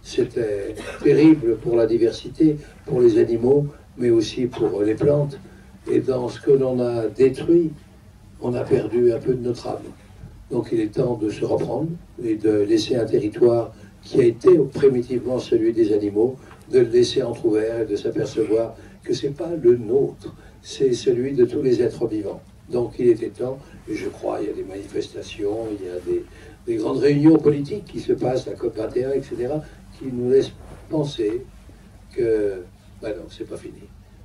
C'était terrible pour la diversité, pour les animaux, mais aussi pour les plantes. Et dans ce que l'on a détruit, on a perdu un peu de notre âme. Donc il est temps de se reprendre et de laisser un territoire qui a été primitivement celui des animaux, de le laisser entrouvert et de s'apercevoir que ce n'est pas le nôtre, c'est celui de tous les êtres vivants. Donc il était temps, et je crois, il y a des manifestations, il y a des grandes réunions politiques qui se passent, la COP21, etc., qui nous laissent penser que, ben non, c'est pas fini.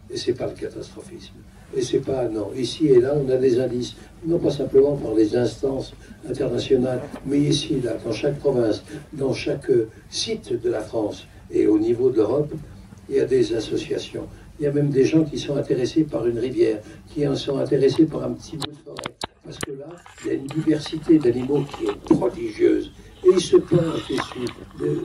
Et c'est pas le catastrophisme. Et c'est pas, non, ici et là, on a des indices, non pas simplement par les instances internationales, mais ici, là, dans chaque province, dans chaque site de la France et au niveau de l'Europe, il y a des associations. Il y a même des gens qui sont intéressés par une rivière, qui en sont intéressés par un petit bout de forêt. Parce que là, il y a une diversité d'animaux qui est prodigieuse. Et ils se penchent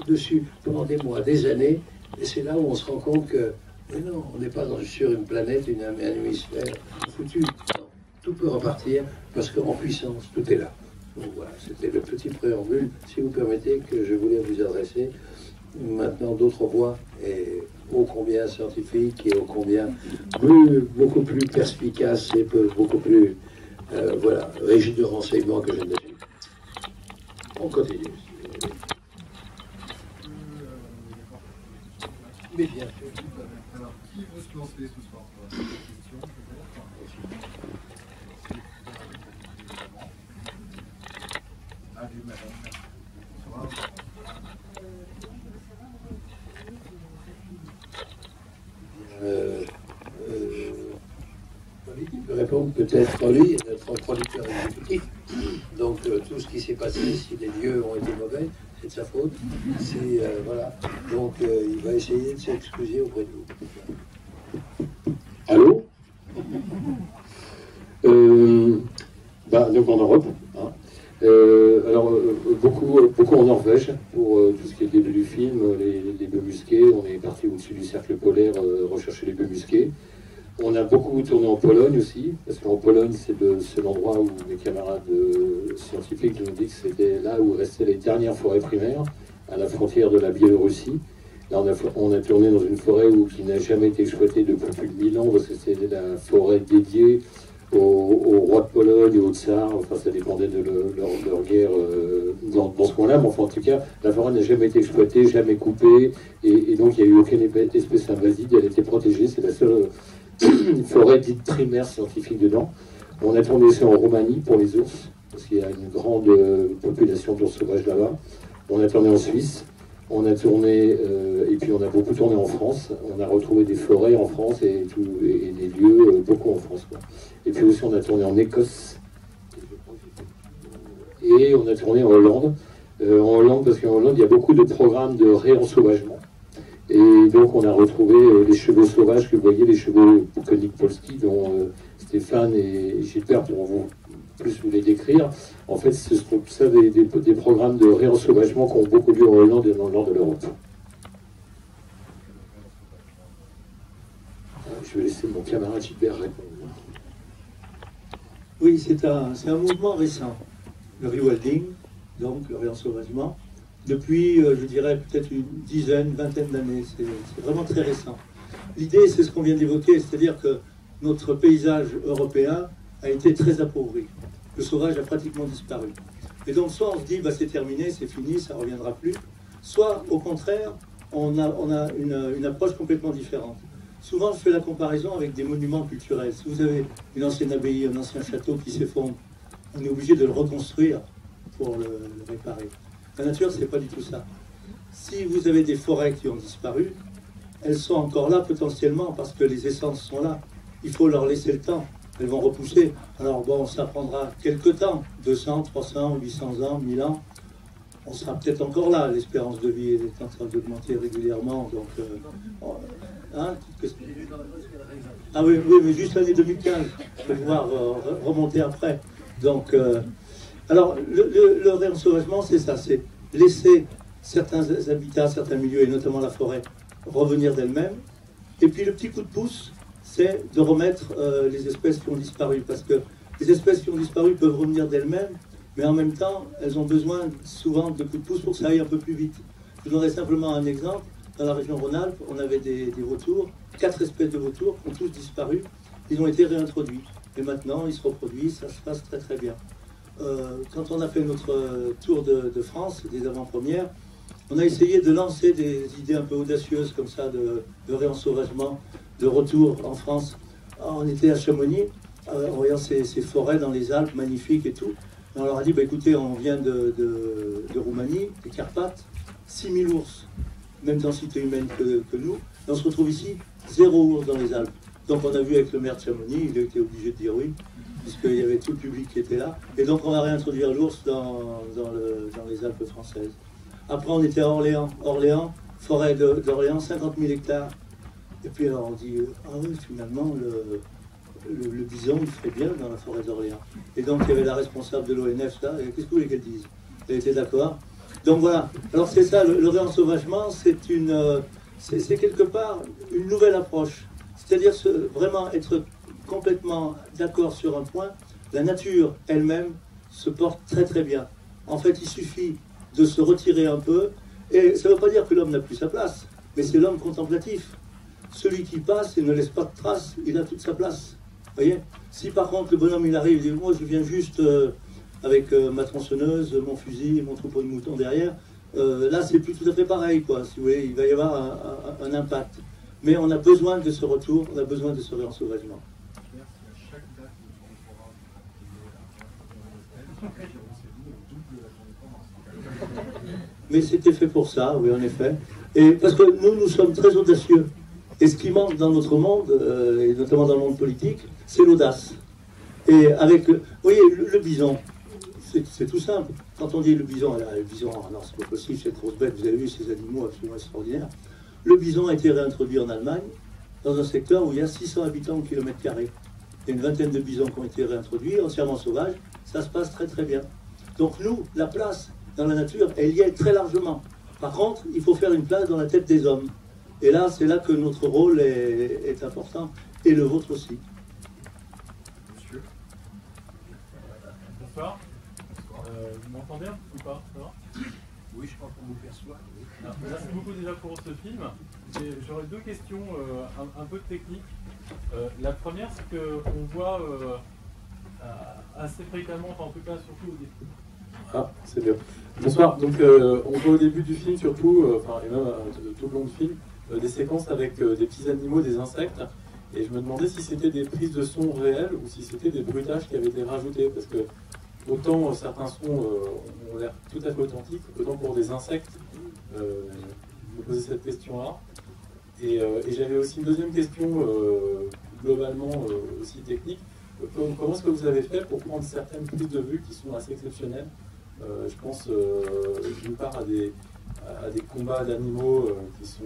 dessus pendant des mois, des années. Et c'est là où on se rend compte que, mais non, on n'est pas sur une planète, un hémisphère foutu. Non, tout peut repartir parce qu'en puissance, tout est là. Donc voilà, c'était le petit préambule, si vous permettez, que je voulais vous adresser. Maintenant, d'autres voix, et ô combien scientifiques et ô combien beaucoup plus perspicaces et beaucoup plus voilà, rigides de renseignements que je ne suis. On continue. Mais bien sûr. Alors, qui veut se lancer ce soir pour la question, allez, madame. Bonsoir. Il peut répondre peut-être lui, notre producteur exécutif. Donc tout ce qui s'est passé, si les lieux ont été mauvais, c'est de sa faute. Voilà. Donc il va essayer de s'excuser auprès de vous. Allô. Donc en Europe. Hein. Alors beaucoup en Norvège pour tout ce qui est début du film, les bœufs musqués. On est parti au-dessus du cercle polaire rechercher les bœufs musqués. On a beaucoup tourné en Pologne aussi, parce qu'en Pologne, c'est l'endroit où mes camarades scientifiques nous disent que c'était là où restaient les dernières forêts primaires, à la frontière de la Biélorussie. Là, on a tourné dans une forêt qui n'a jamais été exploitée depuis plus de 1000 ans, parce que c'était la forêt dédiée au roi de Pologne et aux tsars. Enfin, ça dépendait de leur guerre dans ce coin-là. Mais enfin, en tout cas, la forêt n'a jamais été exploitée, jamais coupée, et donc il n'y a eu aucune espèce invasive. Elle était protégée. C'est la seule forêt dite primaire scientifique dedans. On a tourné ça en Roumanie pour les ours, parce qu'il y a une grande population d'ours sauvages là-bas. On a tourné en Suisse. On a tourné, et puis on a beaucoup tourné en France. On a retrouvé des forêts en France et des lieux beaucoup en France, quoi. Et puis aussi on a tourné en Écosse. Et on a tourné en Hollande. En Hollande, parce qu'en Hollande, il y a beaucoup de programmes de réensauvagement. Et donc on a retrouvé les chevaux sauvages que vous voyez, les chevaux Koenig Polski, dont Stéphane et Gilbert pourront vous les décrire. En fait, ce sont tout ça des programmes de réensauvagement qui ont beaucoup lieu en Hollande et dans le nord de l'Europe. Je vais laisser mon camarade Gilbert répondre. Oui, c'est un mouvement récent, le rewilding, donc le réensauvagement, depuis, je dirais, peut-être une dizaine, vingtaine d'années. C'est vraiment très récent. L'idée, c'est ce qu'on vient d'évoquer, c'est-à-dire que notre paysage européen a été très appauvri. Le sauvage a pratiquement disparu. Et donc, soit on se dit, bah, c'est terminé, c'est fini, ça ne reviendra plus, soit, au contraire, on a une approche complètement différente. Souvent, je fais la comparaison avec des monuments culturels. Si vous avez une ancienne abbaye, un ancien château qui s'effondre, on est obligé de le reconstruire pour le réparer. La nature, c'est pas du tout ça. Si vous avez des forêts qui ont disparu, elles sont encore là potentiellement parce que les essences sont là. Il faut leur laisser le temps. Elles vont repousser. Alors bon, ça prendra quelques temps, 200, 300, 800 ans, 1000 ans. On sera peut-être encore là. L'espérance de vie est en train d'augmenter régulièrement. Donc, ah oui, mais juste l'année 2015. On va pouvoir remonter après. Donc, alors, le réensauvagement, c'est ça. C'est laisser certains habitats, certains milieux, et notamment la forêt, revenir d'elles-mêmes. Et puis le petit coup de pouce, c'est de remettre les espèces qui ont disparu. Parce que les espèces qui ont disparu peuvent revenir d'elles-mêmes, mais en même temps, elles ont besoin souvent de coups de pouce pour que ça aille un peu plus vite. Je vous donnerai simplement un exemple. Dans la région Rhône-Alpes, on avait des vautours, 4 espèces de vautours qui ont tous disparu. Ils ont été réintroduits. Et maintenant, ils se reproduisent, ça se passe très très bien. Quand on a fait notre tour de France, des avant-premières, on a essayé de lancer des idées un peu audacieuses comme ça, de réensauvagement, de retour en France. Alors, on était à Chamonix, en voyant ces forêts dans les Alpes magnifiques et tout. Et on leur a dit, bah, écoutez, on vient de Roumanie, des Carpates, 6000 ours, même densité humaine que nous. Et on se retrouve ici, 0 ours dans les Alpes. Donc on a vu avec le maire de Chamonix, il a été obligé de dire oui, puisqu'il y avait tout le public qui était là. Et donc on va réintroduire l'ours dans les Alpes françaises. Après on était à Orléans, forêt d'Orléans, 50 000 hectares. Et puis alors on dit, ah oui, finalement, le bison, il ferait bien dans la forêt d'Orléans. Et donc il y avait la responsable de l'ONF là, et qu'est-ce que vous voulez qu'elle dise? Elle était d'accord. Donc voilà, alors c'est ça, le réensauvagement, c'est quelque part une nouvelle approche. C'est-à-dire vraiment être complètement d'accord sur un point, la nature elle-même se porte très très bien. En fait, il suffit de se retirer un peu, et ça ne veut pas dire que l'homme n'a plus sa place, mais c'est l'homme contemplatif. Celui qui passe et ne laisse pas de traces, il a toute sa place. Vous voyez? Si par contre le bonhomme il arrive et dit, moi je viens juste avec ma tronçonneuse, mon fusil et mon troupeau de moutons derrière, là c'est plus tout à fait pareil, quoi. Si vous voyez, il va y avoir un impact. Mais on a besoin de ce retour, on a besoin de ce réensauvagement. Mais c'était fait pour ça, oui, en effet. Et parce que nous sommes très audacieux. Et ce qui manque dans notre monde, et notamment dans le monde politique, c'est l'audace. Et avec, vous voyez, le bison, c'est tout simple. Quand on dit le bison, non, c'est pas possible, cette grosse bête, vous avez vu ces animaux absolument extraordinaires. Le bison a été réintroduit en Allemagne, dans un secteur où il y a 600 habitants au kilomètre carré. Il y a une vingtaine de bisons qui ont été réintroduits, entièrement sauvages. Ça se passe très très bien. Donc nous, la place dans la nature, elle y est très largement. Par contre, il faut faire une place dans la tête des hommes. Et là, c'est là que notre rôle est important, et le vôtre aussi. Monsieur. Bonsoir. Vous m'entendez ou pas? Ça va? Oui, je crois qu'on vous perçoit. Merci beaucoup déjà pour ce film. J'aurais 2 questions un peu techniques. La première, c'est qu'on voit assez fréquemment, enfin en tout cas surtout au début. Ah, c'est bien. Bonsoir. Donc on voit au début du film surtout, et même tout le long du film, des séquences avec des petits animaux, des insectes. Et je me demandais si c'était des prises de son réelles ou si c'était des bruitages qui avaient été rajoutés. Parce que autant certains sons ont l'air tout à fait authentiques, autant pour des insectes, je me posais cette question-là. Et j'avais aussi une deuxième question, globalement aussi technique. Comment est-ce que vous avez fait pour prendre certaines prises de vue qui sont assez exceptionnelles? Je pense d'une part à des combats d'animaux qui sont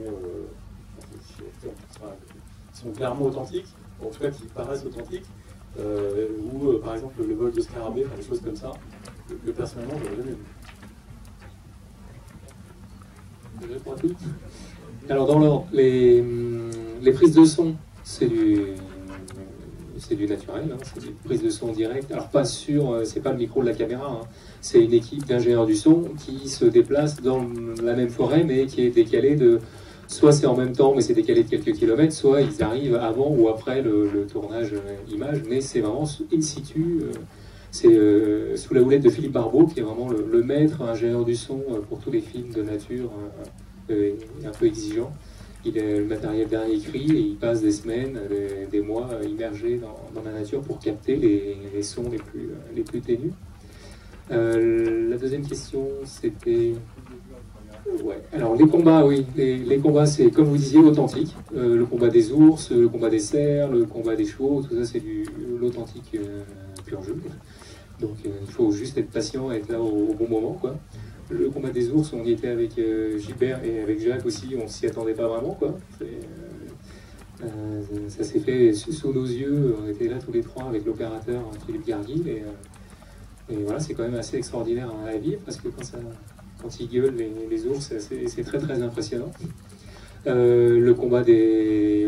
clairement authentiques, en tout cas qui paraissent authentiques, ou par exemple le vol de scarabée, des choses comme ça, que personnellement je n'avais jamais vu. Alors dans l'ordre, les prises de son, c'est du naturel, hein, c'est des prises de son direct. Alors pas sur, c'est pas le micro de la caméra, hein. C'est une équipe d'ingénieurs du son qui se déplace dans la même forêt, mais qui est décalée de, soit c'est en même temps, mais c'est décalé de quelques kilomètres, soit ils arrivent avant ou après le tournage image, mais c'est vraiment in situ. C'est sous la houlette de Philippe Barbeau, qui est vraiment le maître ingénieur du son pour tous les films de nature, un peu exigeant. Il a le matériel dernier écrit et il passe des semaines, des mois immergés dans la nature pour capter les sons les plus ténus. La deuxième question, c'était... Ouais. Alors les combats, oui, les combats, c'est comme vous disiez, authentique. Le combat des ours, le combat des cerfs, le combat des chevaux, tout ça c'est l'authentique pur jeu. Donc il faut juste être patient et être là au bon moment, quoi. Le combat des ours, on y était avec Gilbert et avec Jacques aussi, on s'y attendait pas vraiment, quoi. Ça s'est fait sous nos yeux, on était là tous les trois avec l'opérateur Philippe Garguil, et voilà, c'est quand même assez extraordinaire à vivre, parce que quand ils gueulent les ours, c'est très très impressionnant. Le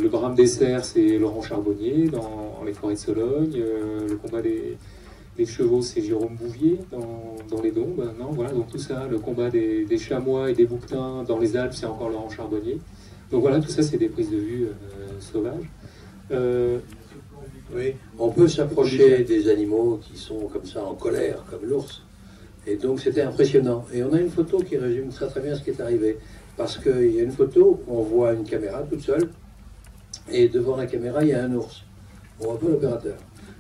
brame des cerfs, c'est Laurent Charbonnier dans les forêts de Sologne. Le combat Les chevaux, c'est Jérôme Bouvier dans les Dombes. Non, voilà, donc tout ça, le combat des chamois et des bouquetins dans les Alpes, c'est encore Laurent Charbonnier. Donc voilà, tout ça, c'est des prises de vue sauvages. Oui, on peut s'approcher des animaux qui sont comme ça en colère, comme l'ours. Et donc c'était impressionnant. Et on a une photo qui résume très très bien ce qui est arrivé. Parce qu'il y a une photo, on voit une caméra toute seule, et devant la caméra, il y a un ours. On voit pas l'opérateur.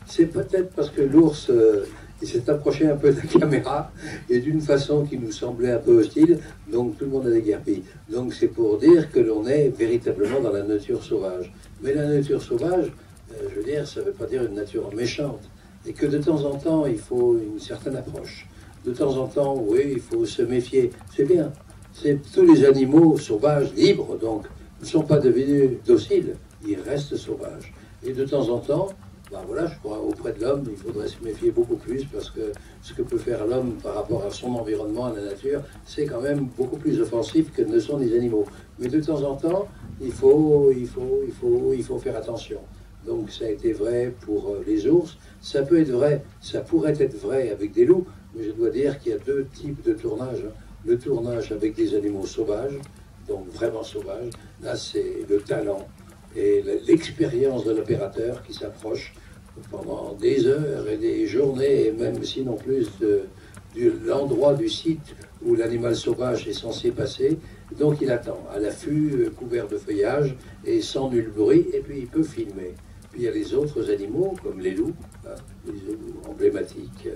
C'est peut-être parce que l'ours il s'est approché un peu de la caméra, et d'une façon qui nous semblait un peu hostile, donc tout le monde a déguerpi. Donc c'est pour dire que l'on est véritablement dans la nature sauvage. Mais la nature sauvage, je veux dire, ça ne veut pas dire une nature méchante. Et que de temps en temps, il faut une certaine approche. De temps en temps, oui, il faut se méfier. C'est bien. Tous les animaux sauvages, libres, donc, ne sont pas devenus dociles. Ils restent sauvages. Et de temps en temps, ben voilà, je crois, auprès de l'homme, il faudrait se méfier beaucoup plus parce que ce que peut faire l'homme par rapport à son environnement, à la nature, c'est quand même beaucoup plus offensif que ne sont les animaux. Mais de temps en temps, il faut faire attention. Donc ça a été vrai pour les ours, ça peut être vrai, ça pourrait être vrai avec des loups, mais je dois dire qu'il y a deux types de tournage. Le tournage avec des animaux sauvages, donc vraiment sauvages, là c'est le talent et l'expérience de l'opérateur qui s'approche pendant des heures et des journées, et même sinon plus de l'endroit du site où l'animal sauvage est censé passer. Donc il attend, à l'affût, couvert de feuillage et sans nul bruit, et puis il peut filmer. Puis il y a les autres animaux, comme les loups, hein, les loups emblématiques.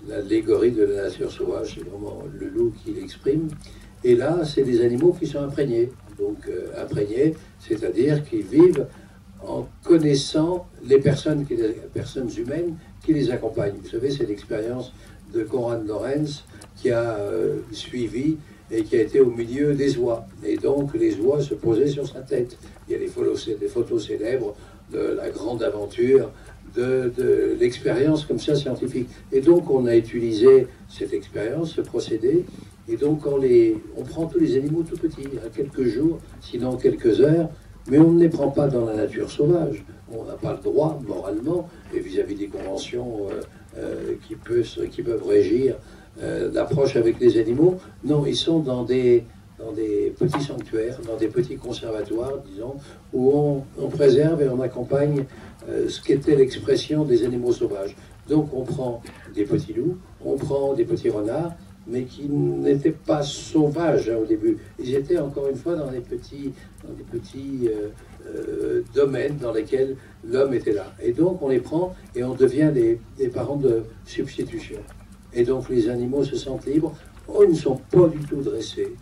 L'allégorie de la nature sauvage, c'est vraiment le loup qui l'exprime. Et là, c'est des animaux qui sont imprégnés. Donc imprégnés, c'est-à-dire qu'ils vivent en connaissant les personnes humaines qui les accompagnent. Vous savez, c'est l'expérience de Konrad Lorenz qui a suivi et qui a été au milieu des oies. Et donc les oies se posaient sur sa tête. Il y a des photos célèbres de la grande aventure, de l'expérience comme ça scientifique. Et donc on a utilisé cette expérience, ce procédé, et donc on prend tous les animaux tout petits, à quelques jours, sinon quelques heures, mais on ne les prend pas dans la nature sauvage. On n'a pas le droit, moralement, et vis-à-vis des conventions qui peuvent régir l'approche avec les animaux. Non, ils sont dans des petits sanctuaires, dans des petits conservatoires, disons, où on préserve et on accompagne ce qu'était l'expression des animaux sauvages. Donc on prend des petits loups, on prend des petits renards, mais qui n'étaient pas sauvages au début. Ils étaient encore une fois dans des petits domaines dans lesquels l'homme était là. Et donc on les prend et on devient des parents de substitution. Et donc les animaux se sentent libres. Oh, ils ne sont pas du tout dressés.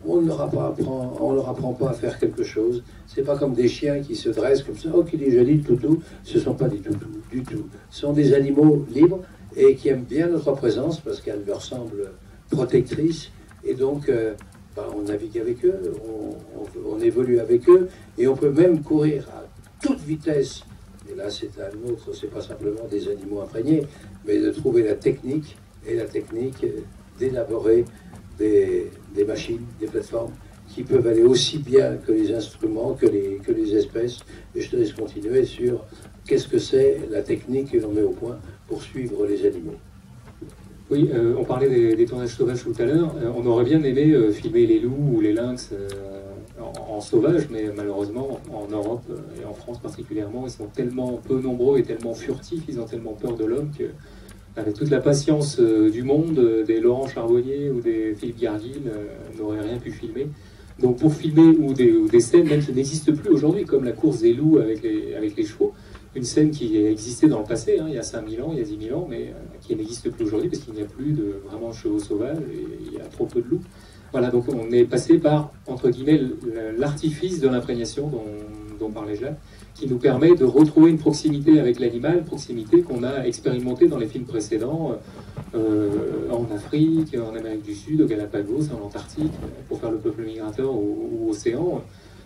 On ne leur apprend pas à faire quelque chose. C'est pas comme des chiens qui se dressent comme ça. Oh, qu'il est joli le toutou. Ce ne sont pas des toutous du tout. Ce sont des animaux libres et qui aiment bien notre présence parce qu'elle leur semble protectrice. Et donc, on navigue avec eux, on évolue avec eux, et on peut même courir à toute vitesse. Et là, c'est un autre, c'est pas simplement des animaux imprégnés, mais de trouver la technique, et la technique d'élaborer des machines, des plateformes qui peuvent aller aussi bien que les instruments, que les espèces. Et je te laisse continuer sur qu'est-ce que c'est la technique que l'on met au point pour suivre les animaux. Oui, on parlait des tournages sauvages tout à l'heure. On aurait bien aimé filmer les loups ou les lynx en sauvage, mais malheureusement, en Europe et en France particulièrement, ils sont tellement peu nombreux et tellement furtifs, ils ont tellement peur de l'homme que, avec toute la patience du monde, des Laurent Charbonnier ou des Philippe Garguil n'auraient rien pu filmer. Donc pour filmer ou des scènes même qui n'existent plus aujourd'hui, comme la course des loups avec les chevaux, une scène qui existait dans le passé, hein, il y a 5000 ans, il y a 10 000 ans, mais qui n'existe plus aujourd'hui parce qu'il n'y a plus de vraiment chevaux sauvages et il y a trop peu de loups. Voilà, donc on est passé par, entre guillemets, l'artifice de l'imprégnation dont parlait Jacques, qui nous permet de retrouver une proximité avec l'animal, proximité qu'on a expérimentée dans les films précédents, en Afrique, en Amérique du Sud, au Galapagos, en Antarctique, pour faire le peuple migrateur ou océan.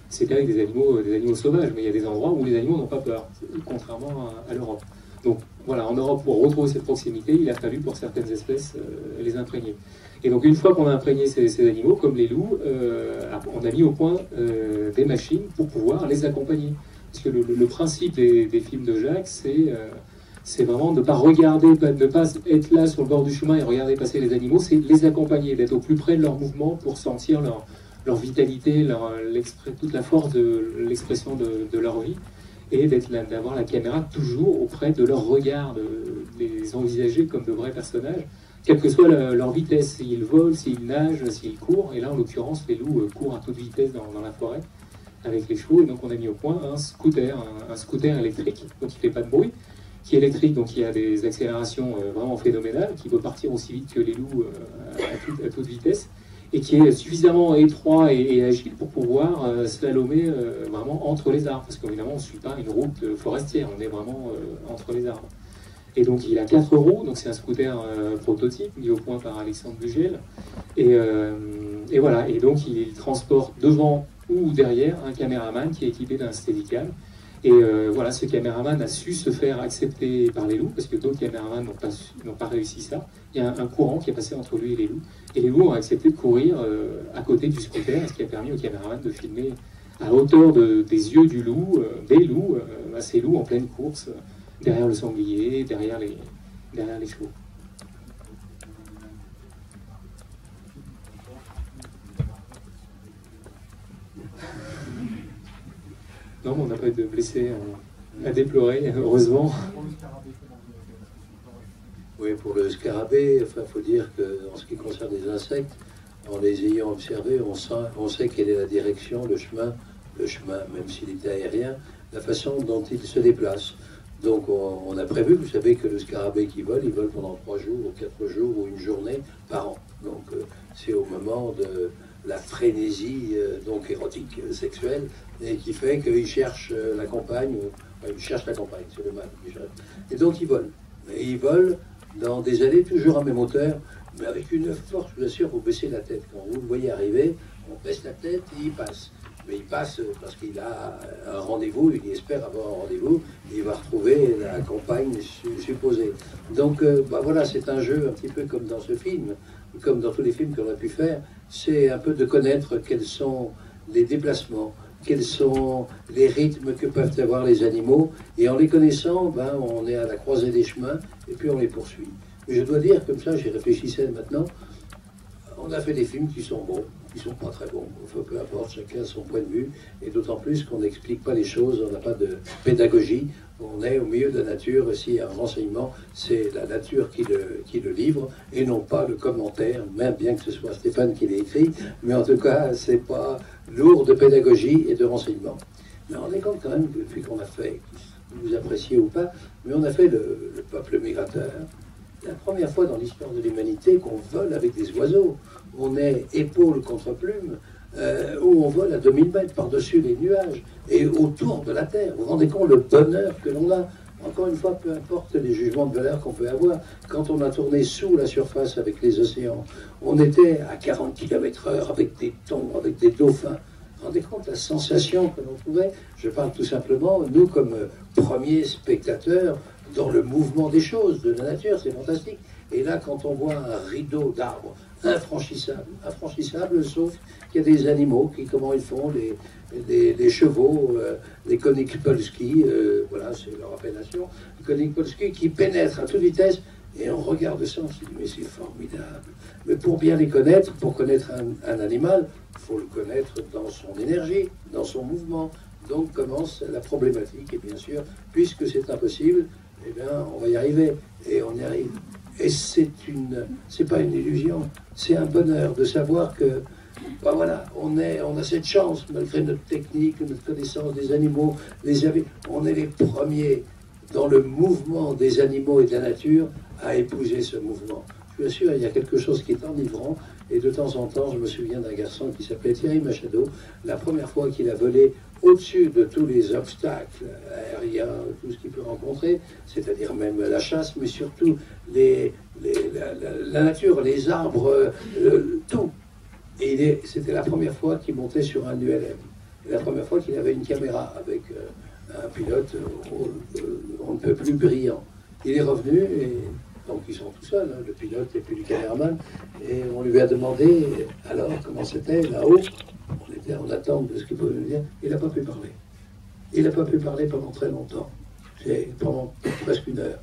C'était avec des animaux sauvages, mais il y a des endroits où les animaux n'ont pas peur, contrairement à l'Europe. Donc voilà, en Europe, pour retrouver cette proximité, il a fallu pour certaines espèces les imprégner. Et donc une fois qu'on a imprégné ces animaux, comme les loups, on a mis au point des machines pour pouvoir les accompagner. Parce que le principe des films de Jacques, c'est vraiment ne pas regarder, ne pas être là sur le bord du chemin et regarder passer les animaux, c'est les accompagner, d'être au plus près de leur mouvement pour sentir leur vitalité, toute la force de l'expression de leur vie, et d'avoir la caméra toujours auprès de leur regard, de les envisager comme de vrais personnages, quelle que soit leur vitesse, s'ils volent, s'ils nagent, s'ils courent. Et là, en l'occurrence, les loups courent à toute vitesse dans la forêt avec les chevaux. Et donc, on a mis au point un scooter électrique, donc il ne fait pas de bruit, qui est électrique, donc il y a des accélérations vraiment phénoménales, qui peut partir aussi vite que les loups à toute vitesse, et qui est suffisamment étroit et agile pour pouvoir slalomer vraiment entre les arbres, parce qu'évidemment, on ne suit pas une route forestière, on est vraiment entre les arbres. Et donc il a 4 roues, donc c'est un scooter prototype mis au point par Alexandre Bugel. Et voilà, et donc il transporte devant ou derrière un caméraman qui est équipé d'un Steadicam. Et voilà, ce caméraman a su se faire accepter par les loups, parce que d'autres caméramans n'ont pas réussi ça. Il y a un courant qui est passé entre lui et les loups. Et les loups ont accepté de courir à côté du scooter, ce qui a permis au caméraman de filmer à hauteur des yeux du loup, ces loups en pleine course, derrière le sanglier, derrière les chevaux. Non, mais on n'a pas eu de blessés à déplorer, heureusement. Oui, pour le scarabée, il faut dire qu'en ce qui concerne les insectes, en les ayant observés, on sait quelle est la direction, le chemin, même s'il est aérien, la façon dont il se déplace. Donc on a prévu, vous savez que le scarabée qui vole, il vole pendant 3 jours, ou 4 jours, ou une journée par an. Donc c'est au moment de la frénésie donc érotique, sexuelle, et qui fait qu'il cherche la compagne, il cherche la compagne, c'est le mâle. Et donc il vole. Et il vole dans des allées toujours à même hauteur, mais avec une force, je vous assure, vous baissez la tête. Quand vous le voyez arriver, on baisse la tête et il passe. Mais il passe parce qu'il a un rendez-vous, il espère avoir un rendez-vous, et il va retrouver la compagne supposée. Donc voilà, c'est un jeu un petit peu comme dans ce film, comme dans tous les films qu'on a pu faire, c'est un peu de connaître quels sont les déplacements, quels sont les rythmes que peuvent avoir les animaux, et en les connaissant, on est à la croisée des chemins, et puis on les poursuit. Mais je dois dire, comme ça, j'y réfléchissais maintenant, on a fait des films qui sont bons, qui sont pas très bons. Enfin, peu importe, chacun son point de vue, et d'autant plus qu'on n'explique pas les choses, on n'a pas de pédagogie, on est au milieu de la nature, s'il y a un renseignement, c'est la nature qui le livre, et non pas le commentaire, même bien que ce soit Stéphane qui l'ait écrit, mais en tout cas, c'est pas lourd de pédagogie et de renseignement. Mais on est compte quand même, depuis qu'on a fait, vous appréciez ou pas, mais on a fait le peuple migrateur. La première fois dans l'histoire de l'humanité qu'on vole avec des oiseaux. On est épaule contre plume, où on vole à 2000 mètres par-dessus les nuages et autour de la Terre. Vous vous rendez compte le bonheur que l'on a? Encore une fois, peu importe les jugements de valeur qu'on peut avoir, quand on a tourné sous la surface avec les océans, on était à 40 km/h avec des thons, avec des dauphins. Vous vous rendez compte la sensation que l'on trouvait? Je parle tout simplement, nous comme premiers spectateurs, dans le mouvement des choses, de la nature, c'est fantastique. Et là, quand on voit un rideau d'arbres infranchissable, sauf qu'il y a des animaux qui, comment ils font, les chevaux, les Konik-Polski, voilà, c'est leur appellation, les Konik-Polski qui pénètrent à toute vitesse, et on regarde ça, on se dit, mais c'est formidable. Mais pour bien les connaître, pour connaître un animal, il faut le connaître dans son énergie, dans son mouvement. Donc commence la problématique, et bien sûr, puisque c'est impossible, eh bien, on va y arriver, et on y arrive. Et c'est pas une illusion, c'est un bonheur de savoir que, voilà, on a cette chance, malgré notre technique, notre connaissance des animaux, on est les premiers dans le mouvement des animaux et de la nature à épouser ce mouvement. Je vous assure, il y a quelque chose qui est enivrant, et de temps en temps, je me souviens d'un garçon qui s'appelait Thierry Machado, la première fois qu'il a volé au-dessus de tous les obstacles aériens, tout ce qu'il peut rencontrer, c'est-à-dire même la chasse, mais surtout la nature, les arbres, tout. Et c'était la première fois qu'il montait sur un ULM. Et la première fois qu'il avait une caméra avec un pilote, on ne peut plus brillant. Il est revenu, et donc ils sont tout seuls, hein, le pilote et puis le caméraman, et on lui a demandé alors comment c'était là-haut. On était en attente de ce qu'il pouvait nous dire. Il n'a pas pu parler. Il n'a pas pu parler pendant très longtemps. Pendant presque 1 heure.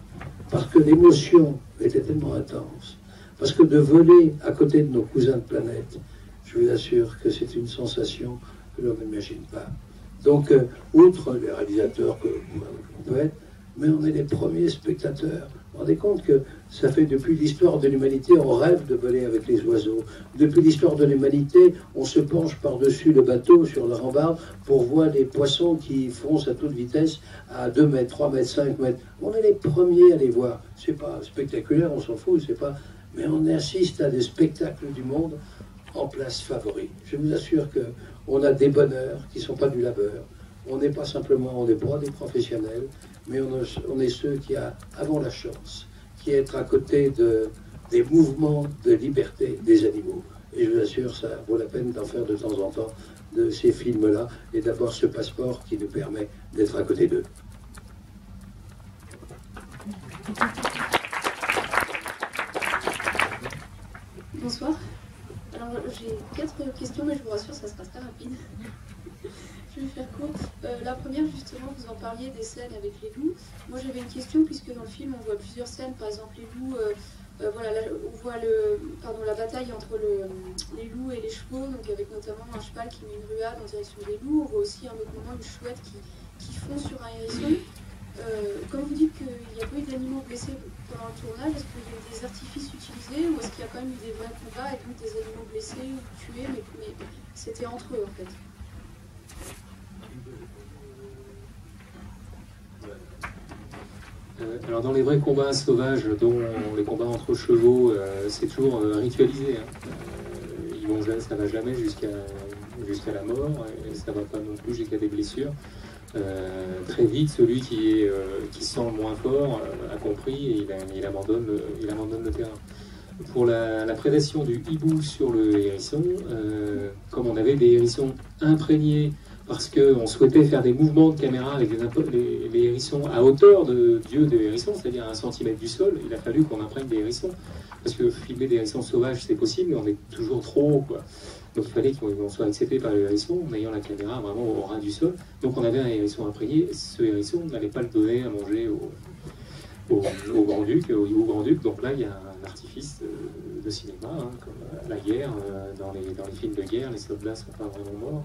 parce que l'émotion était tellement intense. Parce que de voler à côté de nos cousins de planète, je vous assure que c'est une sensation que l'on n'imagine pas. Donc, outre les réalisateurs qu'on peut être, mais on est les premiers spectateurs. Vous vous rendez compte que ça fait depuis l'histoire de l'humanité, on rêve de voler avec les oiseaux. Depuis l'histoire de l'humanité, on se penche par-dessus le bateau, sur la rambarde, pour voir les poissons qui foncent à toute vitesse à 2 mètres, 3 mètres, 5 mètres. On est les premiers à les voir. C'est pas spectaculaire, on s'en fout, c'est pas... Mais on assiste à des spectacles du monde en place favori. Je vous assure qu'on a des bonheurs qui ne sont pas du labeur. On n'est pas simplement, on n'est pas des professionnels, mais on est ceux qui avons la chance, qui être à côté des mouvements de liberté des animaux. Et je vous assure, ça vaut la peine d'en faire de temps en temps de ces films-là et d'avoir ce passeport qui nous permet d'être à côté d'eux. Bonsoir. Alors j'ai 4 questions, mais je vous rassure, ça sera très rapide. Je vais faire court. La première, justement, vous en parliez des scènes avec les loups. Moi j'avais une question, puisque dans le film on voit plusieurs scènes, par exemple les loups, voilà, là, on voit la bataille entre les loups et les chevaux, donc avec notamment un cheval qui met une ruade en direction des loups. On voit aussi à un autre moment une chouette qui fond sur un hérisson. Comme vous dites qu'il n'y a pas eu d'animaux blessés pendant le tournage, est-ce qu'il y a eu des artifices utilisés ou est-ce qu'il y a quand même eu des vrais combats et donc des animaux blessés ou tués, mais c'était entre eux en fait? Alors dans les vrais combats sauvages, dont les combats entre chevaux, c'est toujours ritualisé. Ça va jamais jusqu'à la mort, et ça va pas non plus jusqu'à des blessures. Très vite, celui qui sent le moins fort a compris et il abandonne le terrain. Pour la prédation du hibou sur le hérisson, comme on avait des hérissons imprégnés, parce qu'on souhaitait faire des mouvements de caméra avec les hérissons à hauteur de Dieu des hérissons, c'est-à-dire à 1 centimètre du sol, il a fallu qu'on imprègne des hérissons. Parce que filmer des hérissons sauvages, c'est possible, mais on est toujours trop haut, quoi. Donc il fallait qu'on soit accepté par le hérisson en ayant la caméra vraiment au ras du sol. Donc on avait un hérisson imprégné. Ce hérisson, on n'allait pas le donner à manger au grand-duc, au hibou grand-duc. Donc là, il y a un artifice de cinéma, hein, comme la guerre. Dans les films de guerre, les soldats ne sont pas vraiment morts.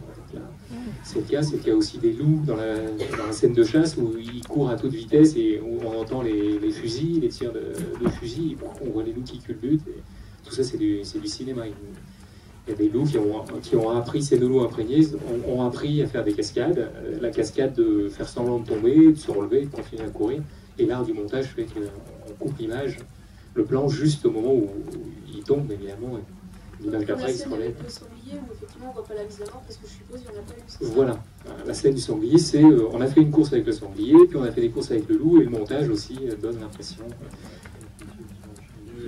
C'est le cas aussi des loups dans la scène de chasse où ils courent à toute vitesse et où on entend les fusils, les tirs de fusils. On voit les loups qui culbutent. Et tout ça, c'est du cinéma. Il y a des loups qui ont appris, ces deux loups imprégnés, ont appris à faire des cascades. La cascade de faire semblant de tomber, de se relever, de continuer à courir. Et l'art du montage fait qu'on coupe l'image, le plan, juste au moment où il tombe, évidemment. L'image d'après, il se relève. Le sanglier, où effectivement on voit pas la mise à mort, parce que je suppose qu'il n'y en a pas eu. Voilà. La scène du sanglier, c'est on a fait une course avec le sanglier, puis on a fait des courses avec le loup, et le montage aussi donne l'impression.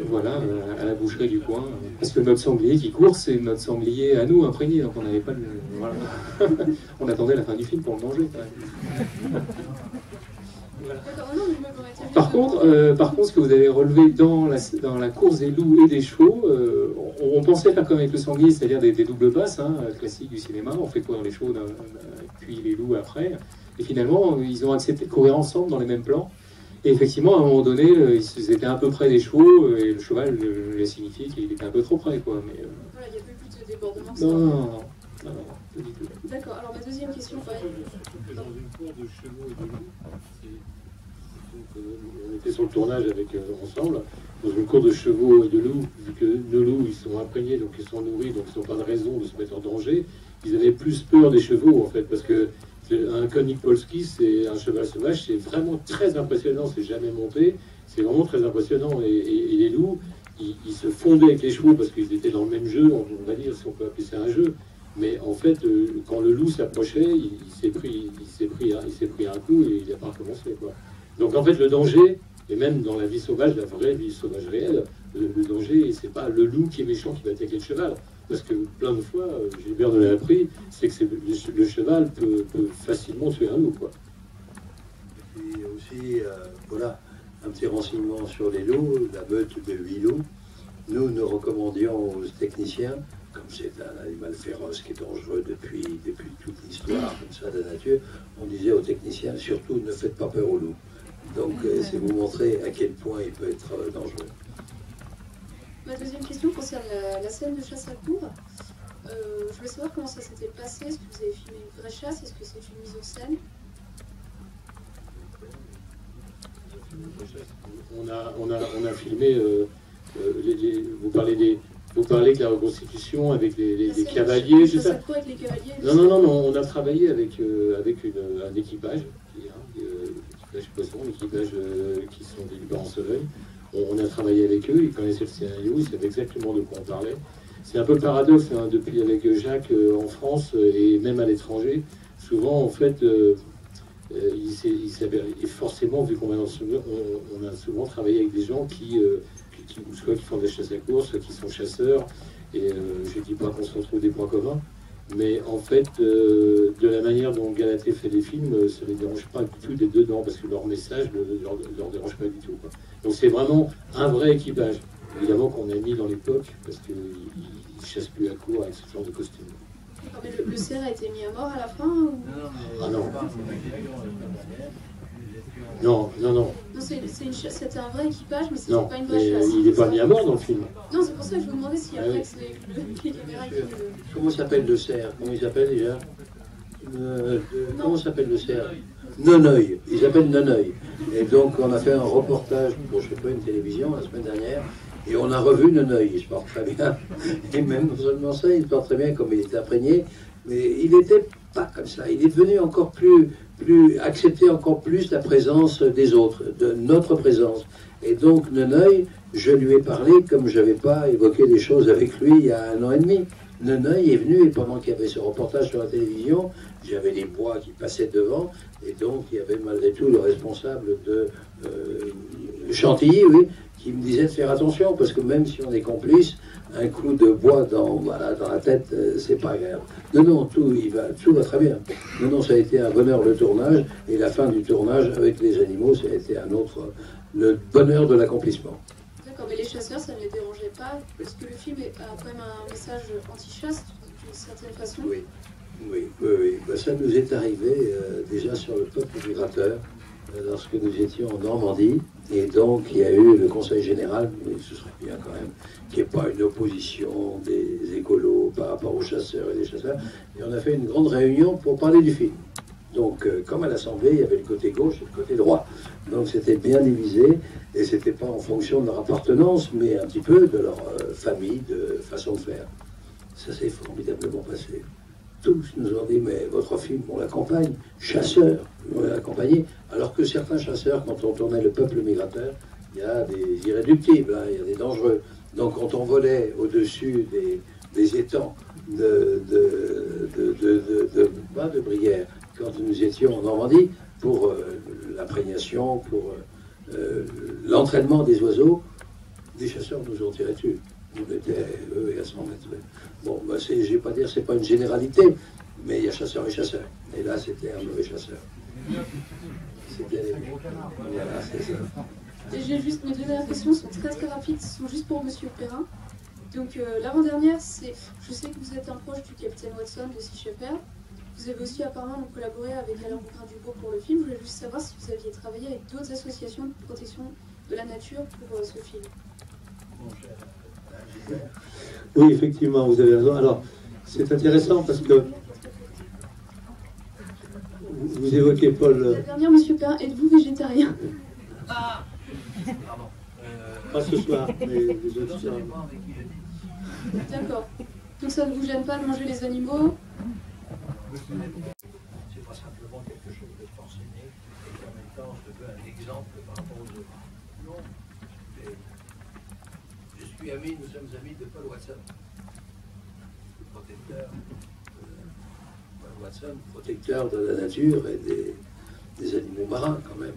Voilà, à la boucherie du coin. Parce que notre sanglier qui court, c'est notre sanglier à nous imprégné, donc on n'avait pas le. Voilà. On attendait la fin du film pour le manger, quand même. Voilà. Par contre, ce que vous avez relevé dans la course des loups et des chevaux, on pensait faire comme avec le sanglier, c'est-à-dire des doubles passes, hein, classiques du cinéma. On fait courir les chevaux, puis les loups après. Et finalement, ils ont accepté de courir ensemble dans les mêmes plans. Et effectivement, à un moment donné, ils étaient un peu près des chevaux, et le cheval lui a signifié qu'il était un peu trop près, quoi. Mais, voilà, il n'y a pas eu plus de débordement que ça. Non, pas du tout. D'accord, alors ma deuxième question, pareil. Dans une course de chevaux et de loups, on était sur le tournage ensemble, dans une course de chevaux et de loups, vu que nos loups, ils sont imprégnés, donc ils sont nourris, donc ils n'ont pas de raison de se mettre en danger, ils avaient plus peur des chevaux, en fait, parce que un Konik Polski, c'est un cheval sauvage, c'est vraiment très impressionnant, c'est jamais monté, c'est vraiment très impressionnant. Et les loups, ils se fondaient avec les chevaux parce qu'ils étaient dans le même jeu, on va dire, si on peut appeler ça un jeu. Mais en fait, quand le loup s'approchait, il s'est pris un coup et il n'a pas recommencé, quoi. Donc en fait, le danger, et même dans la vie sauvage, la vraie vie sauvage réelle, le danger, c'est pas le loup qui est méchant qui va attaquer le cheval. Parce que plein de fois, Gilbert nous l'a appris, c'est que le cheval peut facilement tuer un loup, quoi. Et puis aussi, voilà, un petit renseignement sur les loups, la meute de 8 loups. Nous recommandions aux techniciens, comme c'est un animal féroce qui est dangereux depuis toute l'histoire comme ça de la nature, on disait aux techniciens, surtout ne faites pas peur aux loups. Donc c'est vous montrer à quel point il peut être dangereux. Ma deuxième question concerne la scène de chasse à courre. Je voulais savoir comment ça s'était passé. Est-ce que vous avez filmé une vraie chasse? Est-ce que c'est une mise en scène? On a filmé, vous parlez de la reconstitution avec les cavaliers, c'est ça? Avec les cavaliers, Non, on a travaillé avec un équipage, l'équipage poisson, l'équipage qui sont des Luberon-Soleil. On a travaillé avec eux, ils connaissaient le scénario, ils savaient exactement de quoi on parlait. C'est un peu le paradoxe, hein, depuis avec Jacques en France et même à l'étranger, souvent en fait, et forcément, vu qu'on on a souvent travaillé avec des gens soit qui font de la chasse à course, soit qui sont chasseurs, et je ne dis pas qu'on se retrouve des points communs, mais en fait, de la manière dont Galatée fait des films, ça ne les dérange pas du tout d'être dedans, parce que leur message ne leur dérange pas du tout, quoi. Donc c'est vraiment un vrai équipage, évidemment qu'on a mis dans l'époque, parce qu'ils ne chassent plus à court avec ce genre de costume. Mais le cerf a été mis à mort à la fin ou... Ah non. Non. Non, c'était un vrai équipage, mais c'était pas une vraie chasse. Il n'est pas mis à mort dans le film. Non, c'est pour ça que je vous demandais si après c'est les caméras qui... Comment s'appelle le cerf? Comment il s'appelle déjà? Comment s'appelle le cerf? Nonoeil. Il s'appelle Nonoeil. Et donc on a fait un reportage pour, je sais pas, une télévision la semaine dernière, et on a revu Nonoeil. Il se porte très bien. Et même non seulement ça, il se porte très bien comme il est imprégné, mais il n'était pas comme ça. Il est devenu encore plus accepter encore plus la présence des autres, de notre présence. Et donc Nonoeil, je lui ai parlé comme je n'avais pas évoqué les choses avec lui il y a 1 an et demi. Nonoeil est venu, et pendant qu'il y avait ce reportage sur la télévision, j'avais des bois qui passaient devant, et donc il y avait malgré tout le responsable de Chantilly, oui, qui me disait de faire attention, parce que même si on est complice, un coup de bois dans la tête, c'est pas agréable. Non, tout va très bien. Non, ça a été un bonheur le tournage, et la fin du tournage avec les animaux, ça a été le bonheur de l'accomplissement. D'accord, mais les chasseurs, ça ne les dérangeait pas, parce que le film a quand même un message anti-chasse, d'une certaine façon. Oui. Ben, ça nous est arrivé déjà sur le peuple migrateur, lorsque nous étions en Normandie, et donc il y a eu le Conseil général, mais ce serait bien quand même, qu'il n'y ait pas une opposition des écolos par rapport aux chasseurs et des chasseurs, et on a fait une grande réunion pour parler du film. Donc, comme à l'Assemblée, il y avait le côté gauche et le côté droit. Donc, c'était bien divisé, et c'était pas en fonction de leur appartenance, mais un petit peu de leur famille, de façon de faire. Ça s'est formidablement passé. Tous nous ont dit, mais votre film, on l'accompagne, chasseurs, on l'a accompagné, alors que certains chasseurs, quand on tournait le peuple migrateur, il y a des irréductibles, hein, il y a des dangereux. Donc, quand on volait au-dessus des étangs pas de Brière, quand nous étions en Normandie, pour l'imprégnation, pour l'entraînement des oiseaux, des chasseurs nous ont tiré dessus. On était à 100 mètres. Bon, ben, je ne vais pas dire c'est pas une généralité, mais il y a chasseurs et chasseurs. Et là, c'était un mauvais chasseur. C'était voilà, c'est ça. Et j'ai juste mes deux dernières questions sont très rapides, sont juste pour Monsieur Perrin. Donc l'avant-dernière, c'est, je sais que vous êtes un proche du capitaine Watson de Sea Shepherd. Vous avez aussi apparemment collaboré avec Alain Boutin-Dubourg pour le film. Je voulais juste savoir si vous aviez travaillé avec d'autres associations de protection de la nature pour ce film. Oui, effectivement, vous avez raison. Alors, c'est intéressant parce que vous évoquez Paul... La dernière, Monsieur Perrin, êtes-vous végétarien? Pas ce soir, mais les autres soirs. D'accord. Donc ça ne vous gêne pas de manger les animaux? C'est pas simplement quelque chose de forcené, et en même temps, je veux un exemple par rapport aux autres. Non. Je suis ami, nous sommes amis de Paul Watson, protecteur. Paul Watson, protecteur de la nature et des animaux marins quand même.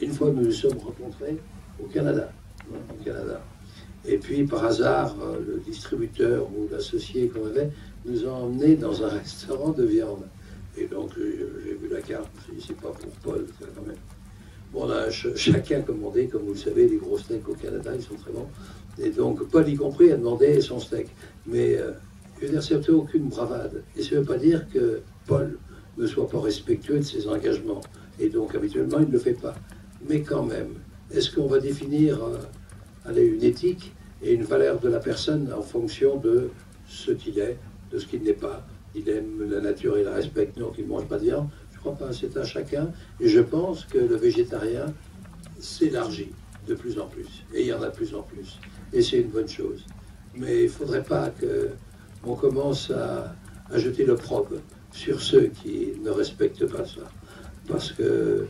Une fois, nous nous sommes rencontrés au Canada. Et puis, par hasard, le distributeur ou l'associé qu'on avait nous a emmenés dans un restaurant de viande. Et donc, j'ai vu la carte, je me suis dit, c'est pas pour Paul, quand même. Bon, on a chacun commandé, comme vous le savez, les gros steaks au Canada, ils sont très bons. Et donc, Paul y compris a demandé son steak. Mais il n'a accepté aucune bravade. Et ça ne veut pas dire que Paul ne soit pas respectueux de ses engagements. Et donc, habituellement, il ne le fait pas. mais quand même, est-ce qu'on va définir allez, une éthique et une valeur de la personne en fonction de ce qu'il est, de ce qu'il n'est pas? Il aime la nature, il la respecte, donc il ne mange pas de viande. Je ne crois pas, c'est à chacun. Et je pense que le végétarien s'élargit de plus en plus. Et il y en a de plus en plus. Et c'est une bonne chose. Mais il ne faudrait pas qu'on commence à jeter l'opprobre sur ceux qui ne respectent pas ça. Parce que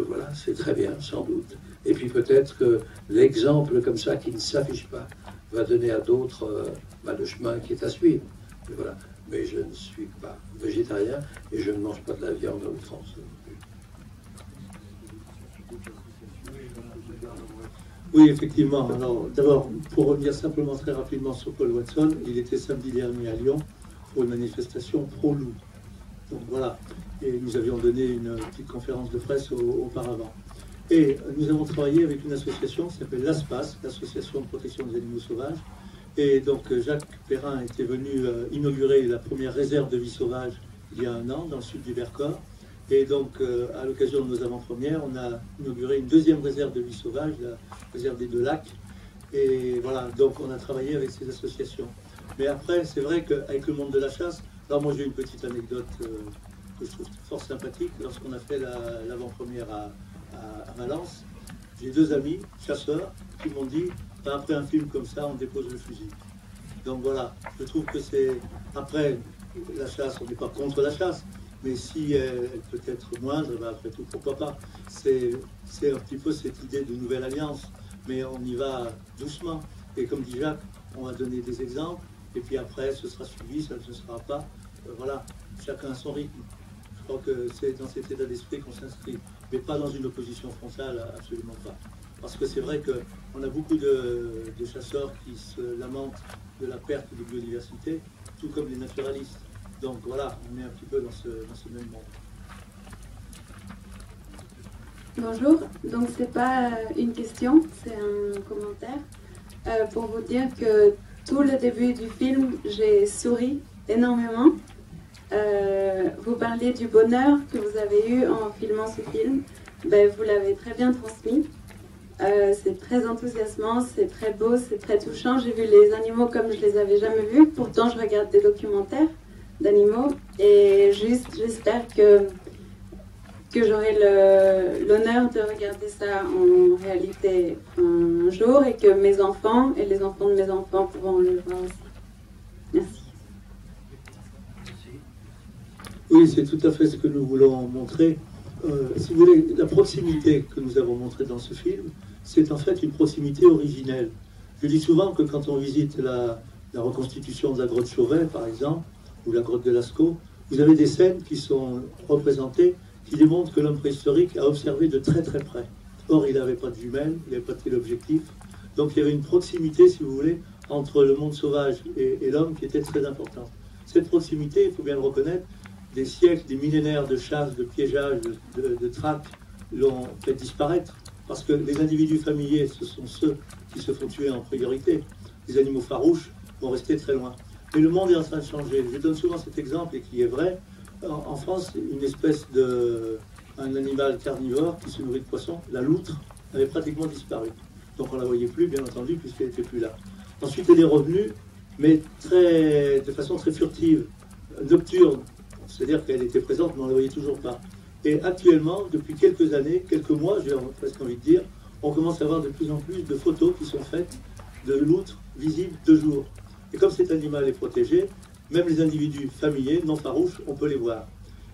voilà, c'est très bien, sans doute. Et puis peut-être que l'exemple comme ça, qui ne s'affiche pas, va donner à d'autres le chemin qui est à suivre. Et voilà. Mais je ne suis pas végétarien et je ne mange pas de la viande à outrance. Oui, effectivement. Alors, d'abord, pour revenir simplement très rapidement sur Paul Watson, il était samedi dernier à Lyon pour une manifestation pro-loup. Donc voilà. Et nous avions donné une petite conférence de presse auparavant. Et nous avons travaillé avec une association qui s'appelle l'ASPAS, l'Association de protection des animaux sauvages. Et donc Jacques Perrin était venu inaugurer la première réserve de vie sauvage il y a 1 an dans le sud du Vercors. Et donc à l'occasion de nos avant-premières, on a inauguré une deuxième réserve de vie sauvage, la réserve des 2 lacs. Et voilà, donc on a travaillé avec ces associations. Mais après, c'est vrai qu'avec le monde de la chasse, alors moi j'ai une petite anecdote que je trouve fort sympathique. Lorsqu'on a fait l'avant-première à Valence, j'ai 2 amis chasseurs qui m'ont dit: après un film comme ça, on dépose le fusil. Donc voilà, je trouve que c'est... Après, la chasse, on n'est pas contre la chasse, mais si elle peut être moindre, après tout, pourquoi pas. C'est un petit peu cette idée de nouvelle alliance, mais on y va doucement. Et comme dit Jacques, on va donner des exemples, et puis après, ce sera suivi, ça ne se sera pas. Voilà, chacun à son rythme. Je crois que c'est dans cet état d'esprit qu'on s'inscrit, mais pas dans une opposition frontale, absolument pas. Parce que c'est vrai qu'on a beaucoup de chasseurs qui se lamentent de la perte de biodiversité, tout comme les naturalistes. Donc voilà, on est un petit peu dans ce même monde. Bonjour, donc c'est pas une question, c'est un commentaire pour vous dire que tout le début du film, j'ai souri énormément. Vous parliez du bonheur que vous avez eu en filmant ce film, ben, vous l'avez très bien transmis. C'est très enthousiasmant, c'est très beau, c'est très touchant. J'ai vu les animaux comme je les avais jamais vus. Pourtant, je regarde des documentaires d'animaux. Et juste, j'espère que j'aurai l'honneur de regarder ça en réalité un jour et que mes enfants et les enfants de mes enfants pourront le voir aussi. Merci. Oui, c'est tout à fait ce que nous voulons montrer. Si vous voulez, la proximité que nous avons montrée dans ce film, c'est en fait une proximité originelle. Je dis souvent que quand on visite la reconstitution de la grotte Chauvet, par exemple, ou la grotte de Lascaux, vous avez des scènes qui sont représentées, qui démontrent que l'homme préhistorique a observé de très très près. Or, il n'avait pas de jumelles, il n'avait pas de téléobjectif. Donc il y avait une proximité, si vous voulez, entre le monde sauvage et l'homme qui était très importante. Cette proximité, il faut bien le reconnaître, des siècles, des millénaires de chasse, de piégeage, de traque l'ont fait disparaître. Parce que les individus familiers, ce sont ceux qui se font tuer en priorité. Les animaux farouches vont rester très loin. Mais le monde est en train de changer. Je donne souvent cet exemple, et qui est vrai. En France, une espèce un animal carnivore qui se nourrit de poissons, la loutre, avait pratiquement disparu. Donc on ne la voyait plus, bien entendu, puisqu'elle n'était plus là. Ensuite, elle est revenue, mais de façon très furtive, nocturne. C'est-à-dire qu'elle était présente, mais on ne la voyait toujours pas. Et actuellement, depuis quelques années, quelques mois, j'ai presque envie de dire, on commence à avoir de plus en plus de photos qui sont faites de loutres visibles de jour. Et comme cet animal est protégé, même les individus familiers, non farouches, on peut les voir.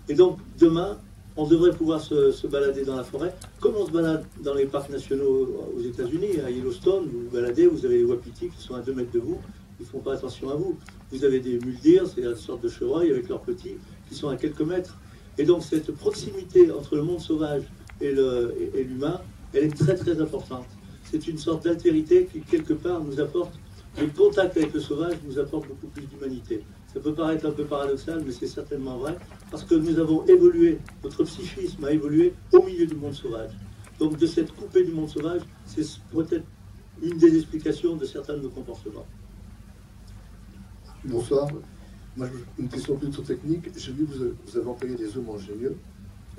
Et donc, demain, on devrait pouvoir se balader dans la forêt, comme on se balade dans les parcs nationaux aux États-Unis, à Yellowstone, vous vous baladez, vous avez les wapitis qui sont à 2 mètres de vous, ils ne font pas attention à vous. Vous avez des muldirs, c'est une sorte de chevreuil avec leurs petits, qui sont à quelques mètres. Et donc cette proximité entre le monde sauvage et l'humain, elle est très très importante. C'est une sorte d'altérité qui, quelque part, nous apporte, le contact avec le sauvage nous apporte beaucoup plus d'humanité. Ça peut paraître un peu paradoxal, mais c'est certainement vrai, parce que nous avons évolué, notre psychisme a évolué au milieu du monde sauvage. Donc de cette coupée du monde sauvage, c'est peut-être une des explications de certains de nos comportements. Bonsoir. Moi, une question plutôt technique. J'ai vu que vous avez employé des zooms ingénieux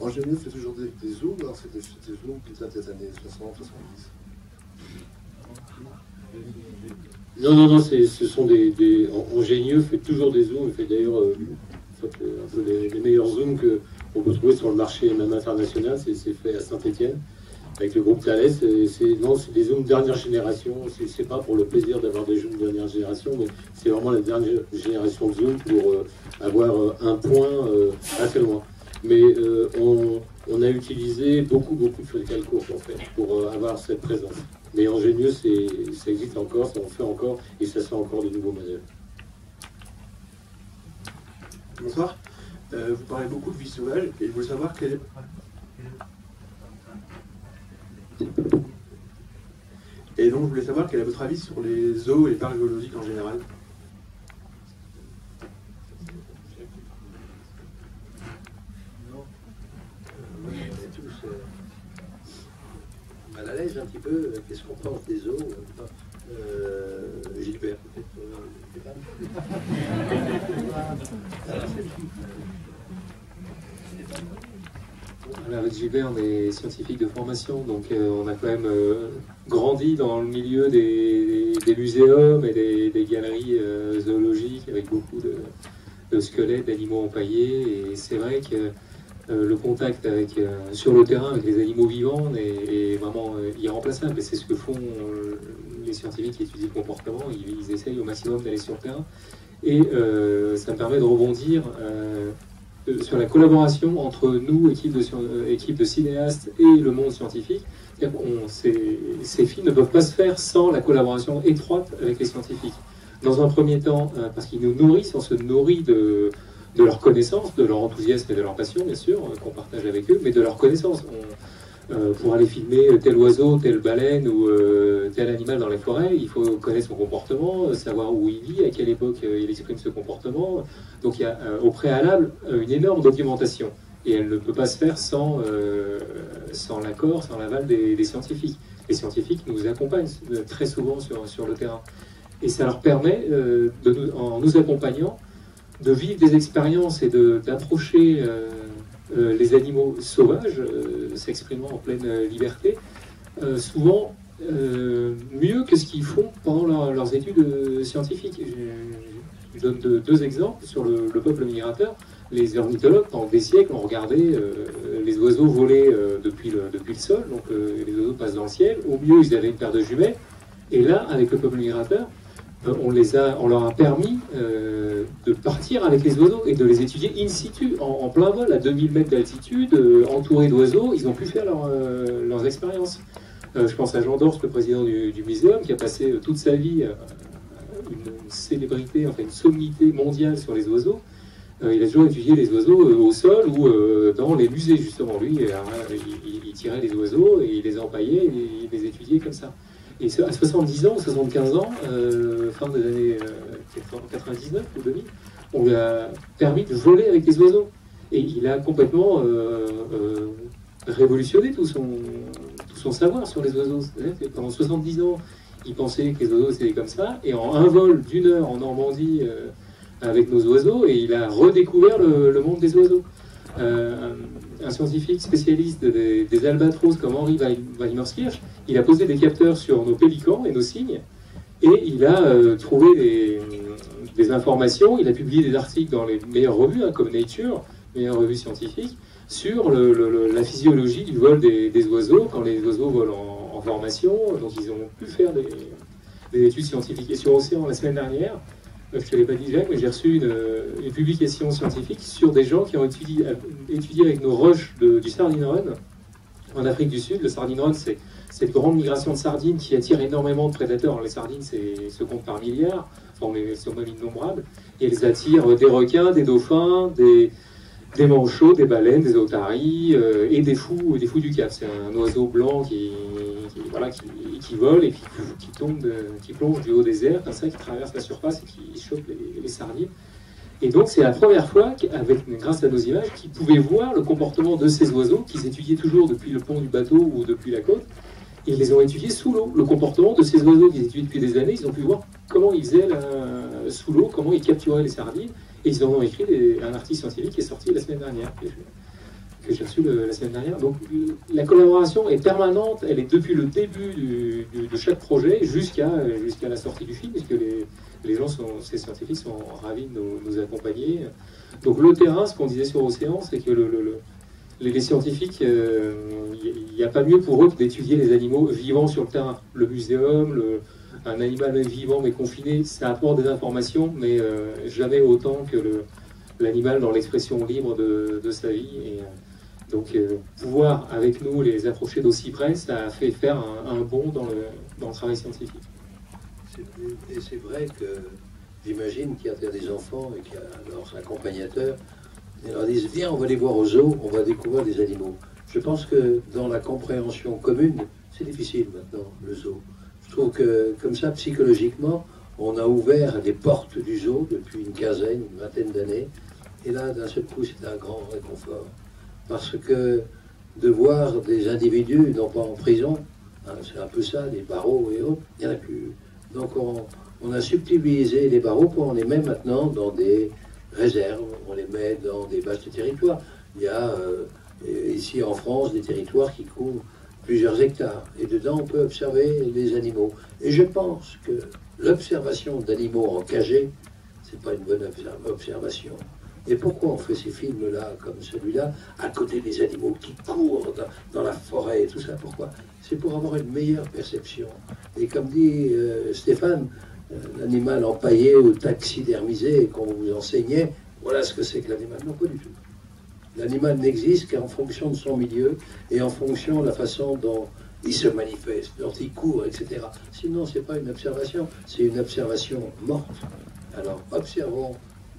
En général, c'est toujours des zooms, alors c'est des zooms qui datent des années 60, 70. Non, ce sont en Génieux fait toujours des zooms, il fait d'ailleurs un peu les meilleurs zooms qu'on peut trouver sur le marché même international, c'est fait à Saint-Étienne, avec le groupe Thales. C'est des zooms dernière génération, c'est pas pour le plaisir d'avoir des zooms dernière génération, mais c'est vraiment la dernière génération de zoom pour avoir un point assez loin. Mais on a utilisé beaucoup de focales courtes en fait, pour avoir cette présence. Mais en Génieux, ça existe encore, ça en fait encore, et ça se fait encore de nouveaux modèles. Bonsoir. Vous parlez beaucoup de vie sauvage, et je voulais savoir quel est votre avis sur les zoos et les parcs zoologiques en général. Mal à l'aise un petit peu, qu'est-ce qu'on pense des zoos Gilbert, peut-être. Avec Gilbert, on est scientifique de formation, donc on a quand même grandi dans le milieu des muséums et des galeries zoologiques avec beaucoup de squelettes d'animaux empaillés. Et c'est vrai que le contact sur le terrain avec les animaux vivants est vraiment irremplaçable. Et c'est ce que font les scientifiques qui étudient le comportement. Ils essayent au maximum d'aller sur le terrain. Et ça me permet de rebondir sur la collaboration entre nous, équipe de cinéastes, et le monde scientifique. Ces films ne peuvent pas se faire sans la collaboration étroite avec les scientifiques. Dans un premier temps, parce qu'ils nous nourrissent, on se nourrit de leur connaissance, de leur enthousiasme et de leur passion, bien sûr, qu'on partage avec eux, mais de leur connaissance. Pour aller filmer tel oiseau, telle baleine ou tel animal dans les forêts, il faut connaître son comportement, savoir où il vit, à quelle époque il exprime ce comportement. Donc il y a au préalable une énorme documentation. Et elle ne peut pas se faire sans l'accord, sans l'aval des scientifiques. Les scientifiques nous accompagnent très souvent sur le terrain. Et ça leur permet, en nous accompagnant, de vivre des expériences et d'approcher les animaux sauvages, s'exprimant en pleine liberté, souvent mieux que ce qu'ils font pendant leurs études scientifiques. Je donne deux exemples sur le peuple migrateur. Les ornithologues, pendant des siècles, ont regardé les oiseaux voler depuis le sol, donc les oiseaux passent dans le ciel. Au mieux, ils avaient une paire de jumelles. Et là, avec le peuple migrateur, on leur a permis de partir avec les oiseaux et de les étudier in situ, en plein vol, à 2000 mètres d'altitude, entourés d'oiseaux. Ils ont pu faire leurs expériences. Je pense à Jean Dors, le président du muséum, qui a passé toute sa vie une célébrité, enfin une sommité mondiale sur les oiseaux. Il a toujours étudié les oiseaux au sol ou dans les musées, justement. Lui, il tirait les oiseaux et il les empaillait et il les étudiait comme ça. Et à 70 ans, 75 ans, fin des années 99 ou 2000, on lui a permis de voler avec les oiseaux. Et il a complètement révolutionné tout son savoir sur les oiseaux. Pendant 70 ans, il pensait que les oiseaux c'était comme ça. Et en un vol d'1 heure en Normandie avec nos oiseaux, et il a redécouvert le monde des oiseaux. Un scientifique spécialiste des albatros comme Henri Weimerskirch, il a posé des capteurs sur nos pélicans et nos cygnes, et il a trouvé des informations, il a publié des articles dans les meilleures revues, comme Nature, meilleures revues scientifiques, sur la physiologie du vol des oiseaux, quand les oiseaux volent en formation. Donc ils ont pu faire des études scientifiques. Et sur Océan, la semaine dernière, je ne te l'ai pas dit, Jacques, mais j'ai reçu une publication scientifique sur des gens qui ont étudié avec nos roches du Sardine Run en Afrique du Sud. Le Sardine Run, c'est cette grande migration de sardines qui attire énormément de prédateurs. Alors, les sardines se comptent par milliards, enfin, mais sont même innombrables, et elles attirent des requins, des dauphins, des manchots, des baleines, des otaries et des fous du Cap. C'est un oiseau blanc qui vole et qui plonge du haut des airs, comme ça, qui traverse la surface et qui chope les sardines. Et donc c'est la première fois, grâce à nos images, qu'ils pouvaient voir le comportement de ces oiseaux, qu'ils étudiaient toujours depuis le pont du bateau ou depuis la côte, et ils les ont étudiés sous l'eau. Le comportement de ces oiseaux qu'ils étudient depuis des années, ils ont pu voir comment ils faisaient sous l'eau, comment ils capturaient les sardines, et ils en ont écrit un article scientifique qui est sorti la semaine dernière. que j'ai reçu la semaine dernière. Donc la collaboration est permanente, elle est depuis le début de chaque projet jusqu'à la sortie du film, puisque les gens, ces scientifiques sont ravis de nous accompagner. Donc le terrain, ce qu'on disait sur Océan, c'est que les scientifiques, il n'y a pas mieux pour eux que d'étudier les animaux vivants sur le terrain. Le muséum, un animal même vivant mais confiné, ça apporte des informations, mais jamais autant que l'animal dans l'expression libre de sa vie. Et donc pouvoir avec nous les approcher d'aussi près, ça a fait faire un bond dans le travail scientifique. Et c'est vrai que j'imagine qu'il y a des enfants et qu'il y a leurs accompagnateurs, ils leur disent viens, on va les voir au zoo, on va découvrir des animaux. Je pense que dans la compréhension commune, c'est difficile maintenant, le zoo. Je trouve que comme ça, psychologiquement, on a ouvert les portes du zoo depuis une quinzaine, une vingtaine d'années. Et là, d'un seul coup, c'est un grand réconfort. Parce que de voir des individus, non pas en prison, hein, c'est un peu ça, les barreaux et autres, il n'y en a plus. Donc on a subtilisé les barreaux pour on les met maintenant dans des réserves, on les met dans des vastes territoires. Il y a ici en France des territoires qui couvrent plusieurs hectares. Et dedans, on peut observer les animaux. Et je pense que l'observation d'animaux en cagé, c'est pas une bonne observation. Et pourquoi on fait ces films-là, comme celui-là, à côté des animaux qui courent dans la forêt et tout ça? Pourquoi? C'est pour avoir une meilleure perception. Et comme dit Stéphane, l'animal empaillé ou taxidermisé qu'on vous enseignait, voilà ce que c'est que l'animal. Non, pas du tout. L'animal n'existe qu'en fonction de son milieu et en fonction de la façon dont il se manifeste, dont il court, etc. Sinon, ce n'est pas une observation, c'est une observation morte. Alors, observons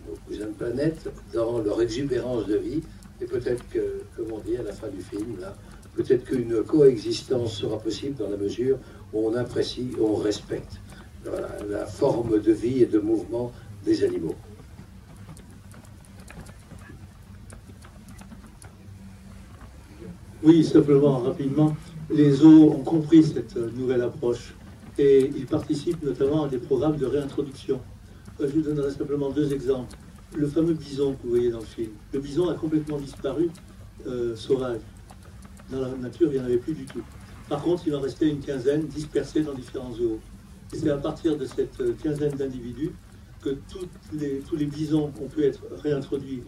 nos cousins de planète dans leur exubérance de vie, et peut-être que, comme on dit à la fin du film, là, peut-être qu'une coexistence sera possible dans la mesure où on apprécie, où on respecte la forme de vie et de mouvement des animaux. Oui, simplement, rapidement, les zoos ont compris cette nouvelle approche et ils participent notamment à des programmes de réintroduction. Je vous donnerai simplement deux exemples. Le fameux bison que vous voyez dans le film. Le bison a complètement disparu sauvage. Dans la nature, il n'y en avait plus du tout. Par contre, il en restait une quinzaine dispersés dans différents zoos. Et c'est à partir de cette quinzaine d'individus que tous les bisons ont pu être réintroduits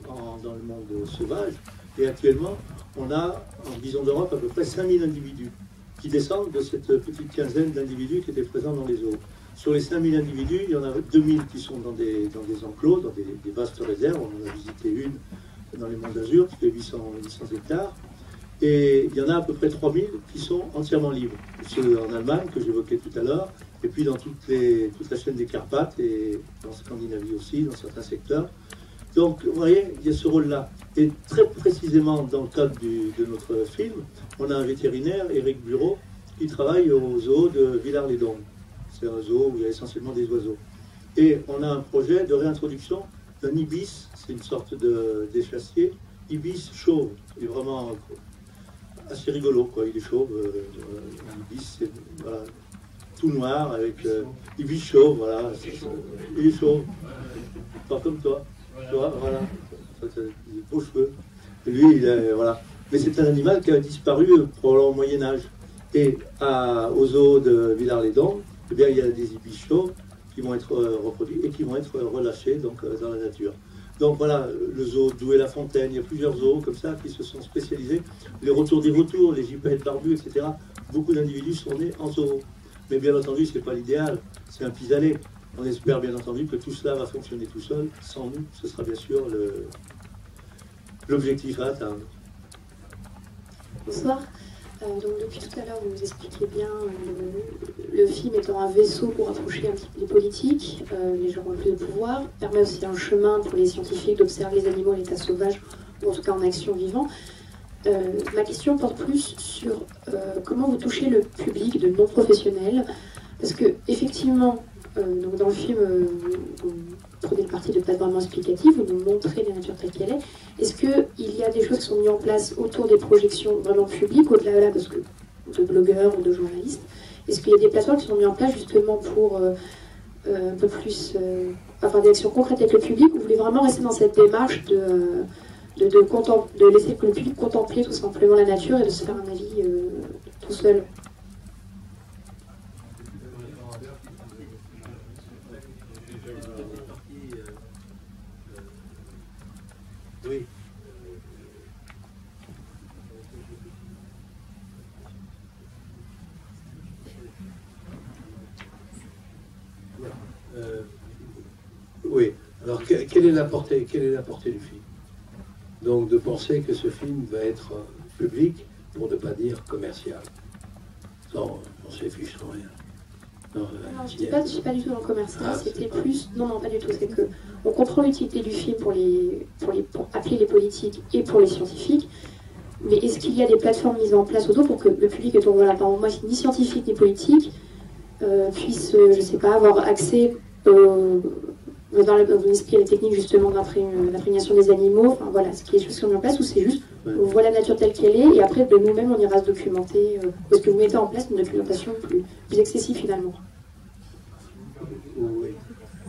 dans le monde sauvage. Et actuellement, on a en bison d'Europe à peu près 5000 individus qui descendent de cette petite quinzaine d'individus qui étaient présents dans les zoos. Sur les 5000 individus, il y en a 2000 qui sont dans des enclos, dans des vastes réserves. On en a visité une dans les monts d'Azur, qui fait 800 hectares. Et il y en a à peu près 3000 qui sont entièrement libres. Ceux en Allemagne, que j'évoquais tout à l'heure, et puis dans toute la chaîne des Carpates, et en Scandinavie aussi, dans certains secteurs. Donc, vous voyez, il y a ce rôle-là. Et très précisément, dans le cadre de notre film, on a un vétérinaire, Éric Bureau, qui travaille au zoo de Villars-les-Dombes. C'est un zoo où il y a essentiellement des oiseaux. Et on a un projet de réintroduction d'un ibis, c'est une sorte d'échassier, ibis chauve. Il est vraiment assez rigolo, quoi. Il est chauve. Ibis, c'est voilà, tout noir, avec ibis chauve, voilà. Il est chauve. Pas comme toi. Tu vois, voilà. Il a des beaux cheveux. Et lui, voilà. Mais c'est un animal qui a disparu probablement au Moyen-Âge. Et au zoo de Villars-les-Dombes, eh bien, il y a des ibis chauves qui vont être reproduits et qui vont être relâchés donc, dans la nature. Donc voilà, le zoo Douai-la-Fontaine, il y a plusieurs zoos comme ça qui se sont spécialisés. Les retours des vautours, les gypaètes barbus, etc. Beaucoup d'individus sont nés en zoo. Mais bien entendu, ce n'est pas l'idéal, c'est un pis-aller. On espère bien entendu que tout cela va fonctionner tout seul. Sans nous, ce sera bien sûr l'objectif à atteindre. Bonsoir. Donc depuis tout à l'heure, vous nous expliquez bien le film étant un vaisseau pour approcher un petit peu les politiques, les gens ont plus de pouvoir, permet aussi un chemin pour les scientifiques d'observer les animaux à l'état sauvage, ou en tout cas en action vivant. Ma question porte plus sur comment vous touchez le public de non-professionnels, parce que effectivement, donc dans le film, vous prenez le parti de ne pas être vraiment explicatif, vous nous montrez la nature telle qu'elle est. Est-ce qu'il y a des choses qui sont mises en place autour des projections vraiment publiques, au-delà là, parce que de blogueurs ou de journalistes? Est-ce qu'il y a des plateformes qui sont mises en place justement pour un peu plus avoir des actions concrètes avec le public, ou vous voulez vraiment rester dans cette démarche de laisser le public contempler tout simplement la nature et de se faire un avis tout seul. Oui. Oui. Alors, quelle est la portée du film? Donc, de penser que ce film va être public, pour ne pas dire commercial. Non, on s'est fichu rien. Non, je ne dis pas du tout dans le commercial, c'était plus... Non, pas du tout, c'est que on comprend l'utilité du film pour appeler les politiques et pour les scientifiques, mais est-ce qu'il y a des plateformes mises en place autour pour que le public, par exemple, moi, ni scientifique ni politique, puisse, je ne sais pas, avoir accès dans vous expliquez les techniques justement d'imprégnation des animaux, enfin voilà, est-ce qu'il y a des choses qui sont mises en place ou c'est juste, on voit la nature telle qu'elle est et après de nous-mêmes on ira se documenter, ou est-ce que vous mettez en place une documentation plus accessible finalement? Oui.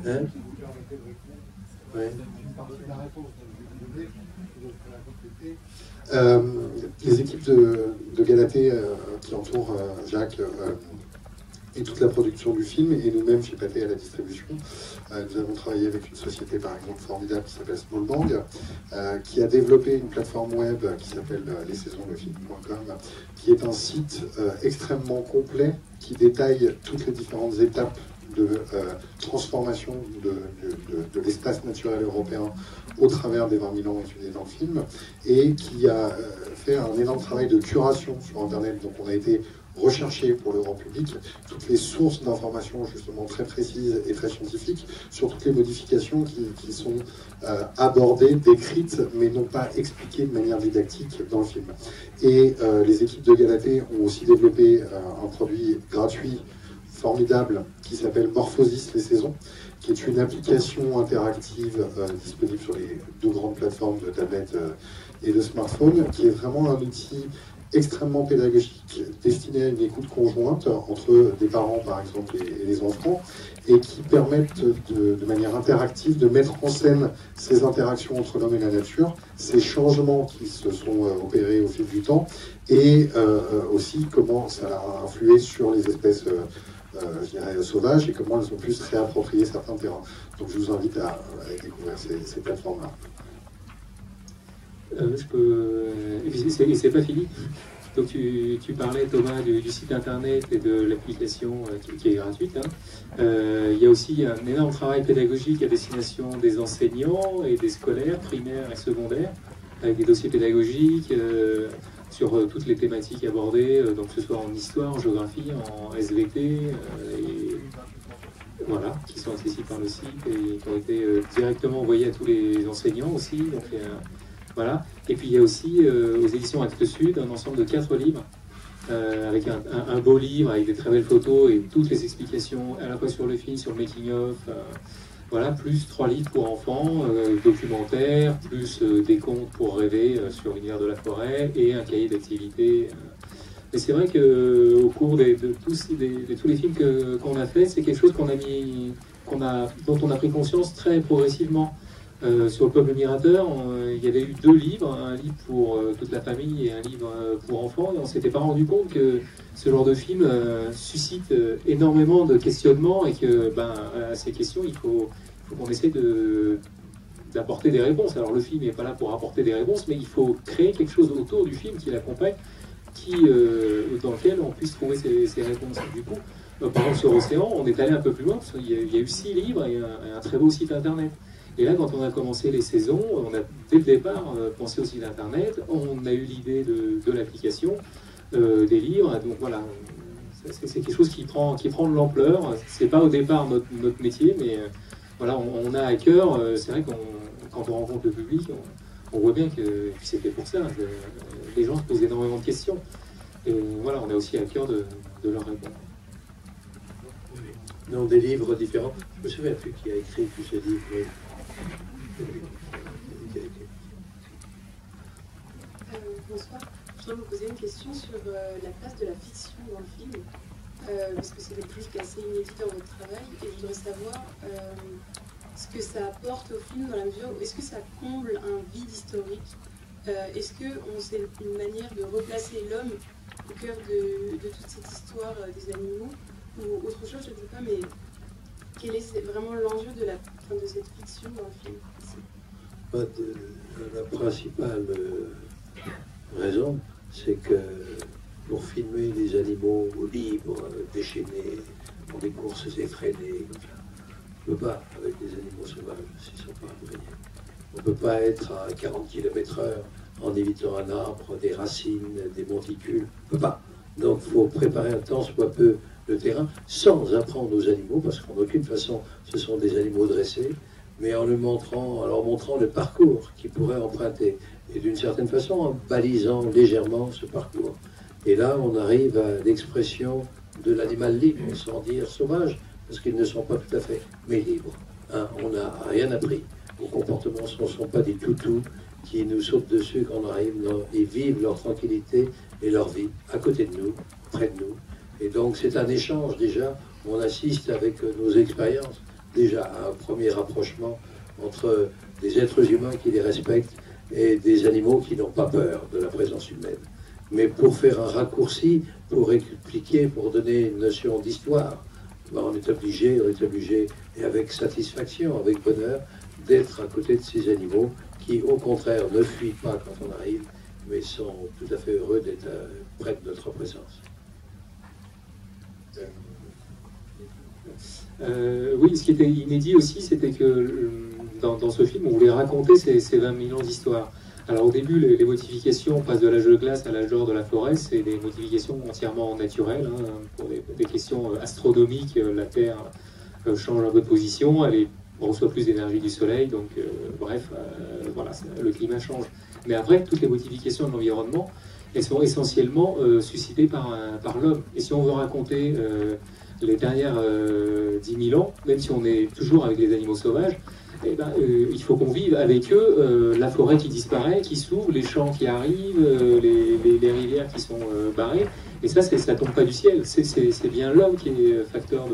Hein? Ouais. Les équipes de Galatée qui entourent Jacques et toute la production du film, et nous-mêmes chez Pathé à la distribution, nous avons travaillé avec une société par exemple formidable qui s'appelle Smallbang, qui a développé une plateforme web qui s'appelle lessaisonsdefilm.com, qui est un site extrêmement complet qui détaille toutes les différentes étapes de transformation de l'espace naturel européen au travers des 20 000 ans étudiés dans le film, et qui a fait un énorme travail de curation sur Internet. Donc on a été rechercher pour le grand public toutes les sources d'informations justement très précises et très scientifiques sur toutes les modifications qui sont abordées, décrites, mais non pas expliquées de manière didactique dans le film. Et les équipes de Galatée ont aussi développé un produit gratuit formidable qui s'appelle Morphosis les saisons, qui est une application interactive disponible sur les 2 grandes plateformes de tablettes et de smartphones, qui est vraiment un outil extrêmement pédagogique, destiné à une écoute conjointe entre des parents par exemple et les enfants, et qui permettent de manière interactive de mettre en scène ces interactions entre l'homme et la nature, ces changements qui se sont opérés au fil du temps, et aussi comment ça a influé sur les espèces je dirais sauvages et comment elles ont pu se réapproprier certains terrains. Donc je vous invite à découvrir ces plateformes-là. C'est pas fini. Donc tu parlais, Thomas, du site internet et de l'application qui est gratuite. Il y a aussi un énorme travail pédagogique à destination des enseignants et des scolaires, primaires et secondaires, avec des dossiers pédagogiques sur toutes les thématiques abordées, donc que ce soit en histoire, en géographie, en SVT, voilà, qui sont accessibles par le site et qui ont été directement envoyés à tous les enseignants aussi. Donc, voilà. Et puis il y a aussi aux éditions Actes Sud un ensemble de 4 livres avec un beau livre avec des très belles photos et toutes les explications à la fois sur le film, sur le making-of, voilà, plus 3 livres pour enfants, documentaires, plus des contes pour rêver sur l'univers de la forêt et un cahier d'activités. Mais c'est vrai qu'au cours de tous les films qu'on a fait, c'est quelque chose dont on a pris conscience très progressivement. Sur le peuple migrateur, il y avait eu 2 livres, un livre pour toute la famille et un livre pour enfants, et on ne s'était pas rendu compte que ce genre de film suscite énormément de questionnements et que à ces questions, il faut qu'on essaie d'apporter des réponses. Alors le film n'est pas là pour apporter des réponses, mais il faut créer quelque chose autour du film qui l'accompagne, dans lequel on puisse trouver ces réponses. Du coup, par exemple sur Océan, on est allé un peu plus loin, parce qu'il y a eu 6 livres et un très beau site internet. Et là, quand on a commencé les saisons, on a dès le départ pensé au site internet, on a eu l'idée de l'application, des livres, donc voilà, c'est quelque chose qui prend de l'ampleur. C'est pas au départ notre métier, mais voilà, on a à cœur, c'est vrai quand on rencontre le public, on voit bien que c'était pour ça, les gens se posent énormément de questions. Et voilà, on a aussi à cœur de leur répondre. Dans des livres différents. Je me souviens plus qui a écrit tous ces livres. Bonsoir. Je voudrais vous poser une question sur la place de la fiction dans le film, parce que c'est quelque chose qui est assez inédit dans votre travail, et je voudrais savoir ce que ça apporte au film dans la mesure où est-ce que ça comble un vide historique? Est-ce que c'est une manière de replacer l'homme au cœur de toute cette histoire des animaux ou autre chose, je ne sais pas, mais quel est vraiment l'enjeu de cette fiction dans le film ici? La principale raison, c'est que pour filmer les animaux libres, déchaînés, dans des courses effrénées, on ne peut pas avec des animaux sauvages s'ils ne sont pas imprégnés. On ne peut pas être à 40 km/h en évitant un arbre, des racines, des monticules. On ne peut pas. Donc il faut préparer un tant soit peu le terrain sans apprendre aux animaux, parce qu'en aucune façon ce sont des animaux dressés, mais en leur montrant le parcours qu'ils pourraient emprunter. Et d'une certaine façon en balisant légèrement ce parcours. Et là on arrive à l'expression de l'animal libre, sans dire sauvage, parce qu'ils ne sont pas tout à fait, mais libres. Hein, on n'a rien appris aux comportements, ce ne sont pas des toutous qui nous sautent dessus quand on arrive et vivent leur tranquillité et leur vie à côté de nous, près de nous. Et donc c'est un échange déjà, on assiste avec nos expériences déjà à un premier rapprochement entre des êtres humains qui les respectent et des animaux qui n'ont pas peur de la présence humaine. Mais pour faire un raccourci, pour expliquer, pour donner une notion d'histoire, on est obligé, et avec satisfaction, avec bonheur, d'être à côté de ces animaux qui, au contraire, ne fuient pas quand on arrive, mais sont tout à fait heureux d'être près de notre présence. Oui, ce qui était inédit aussi, c'était que dans ce film, on voulait raconter ces 20 000 ans d'histoire. Alors au début, les modifications, on passe de l'âge de glace à l'âge d'or de la forêt, c'est des modifications entièrement naturelles, hein, pour des questions astronomiques. La Terre change un peu de position, on reçoit plus d'énergie du Soleil, donc bref, voilà, le climat change. Mais après, toutes les modifications de l'environnement, elles sont essentiellement suscitées par l'homme. Et si on veut raconter les dernières 10 000 ans, même si on est toujours avec les animaux sauvages, eh ben, il faut qu'on vive avec eux la forêt qui disparaît, qui s'ouvre, les champs qui arrivent, les rivières qui sont barrées. Et ça tombe pas du ciel. C'est bien l'homme qui est facteur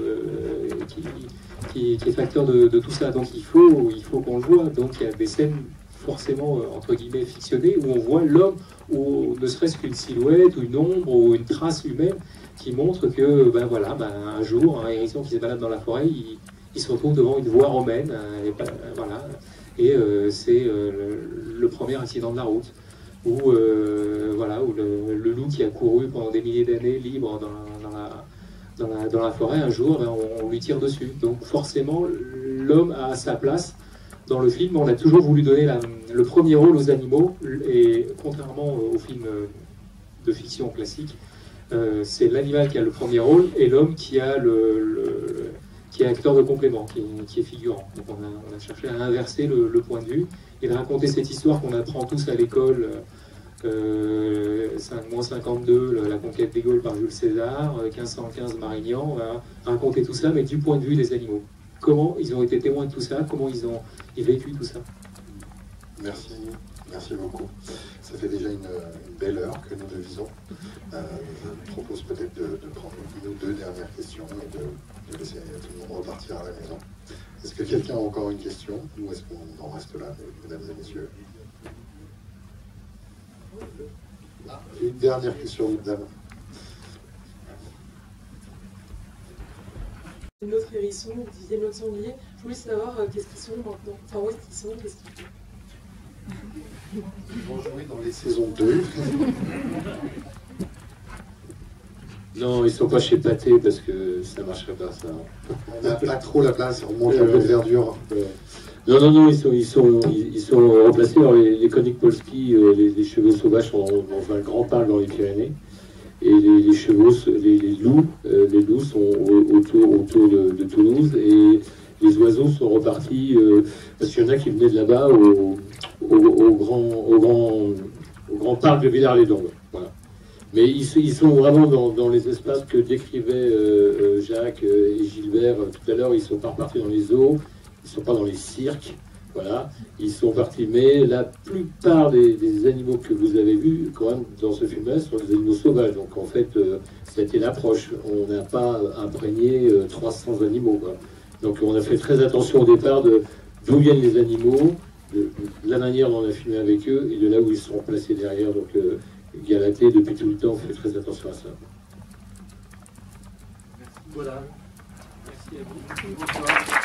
qui est facteur de tout ça. Donc il faut qu'on le voit. Donc il y a des scènes forcément entre guillemets fictionnées où on voit l'homme, ou ne serait-ce qu'une silhouette ou une ombre ou une trace humaine qui montre que un jour un hérisson qui se balade dans la forêt, il se retrouve devant une voie romaine, et c'est le premier accident de la route, où le loup qui a couru pendant des milliers d'années libre dans la forêt, un jour, on lui tire dessus. Donc forcément, l'homme a sa place dans le film. On a toujours voulu donner le premier rôle aux animaux, et contrairement aux films de fiction classique, c'est l'animal qui a le premier rôle et l'homme qui est acteur de complément, qui est figurant. Donc on a cherché à inverser le point de vue et de raconter cette histoire qu'on apprend tous à l'école, 52, la conquête des Gaules par Jules César, 1515 Marignan, on va raconter tout ça, mais du point de vue des animaux. Comment ils ont été témoins de tout ça, comment ils ont vécu tout ça. Merci beaucoup. Ça fait déjà une belle heure que nous devisons. Je propose peut-être de prendre une ou deux dernières questions et de laisser tout le monde repartir à la maison. Est-ce que quelqu'un a encore une question, ou est-ce qu'on en reste là, mesdames et messieurs? Une dernière question, madame. Notre hérisson, vous disiez notre sanglier. Je voulais savoir qu'est-ce qu'ils sont maintenant. Enfin, où est-ce qu'ils sont, qu'est-ce qu'ils font? Ils vont jouer dans les saisons 2. Non, ils sont pas chez Pathé parce que ça marcherait pas, ça. On n'a pas trop la place, on manque un peu de verdure. Non, ils sont remplacés par les Konik-Polski, les chevaux sauvages sont dans un grand parc dans les Pyrénées. Et les chevaux, les loups sont autour de Toulouse, et les oiseaux sont repartis, parce qu'il y en a qui venaient de là-bas au grand parc de Villars-les-Dombes. Voilà. Mais ils sont vraiment dans les espaces que décrivaient Jacques et Gilbert tout à l'heure. Ils ne sont pas repartis dans les zoos, ils ne sont pas dans les cirques. Voilà, ils sont partis, mais la plupart des animaux que vous avez vus, quand même, dans ce film-là, sont des animaux sauvages. Donc en fait, c'était l'approche. On n'a pas imprégné 300 animaux, quoi. Donc on a fait très attention au départ d'où viennent les animaux, de la manière dont on a filmé avec eux et de là où ils sont placés derrière. Donc Galatée, depuis tout le temps, fait très attention à ça. Voilà. Merci à vous. Bonsoir.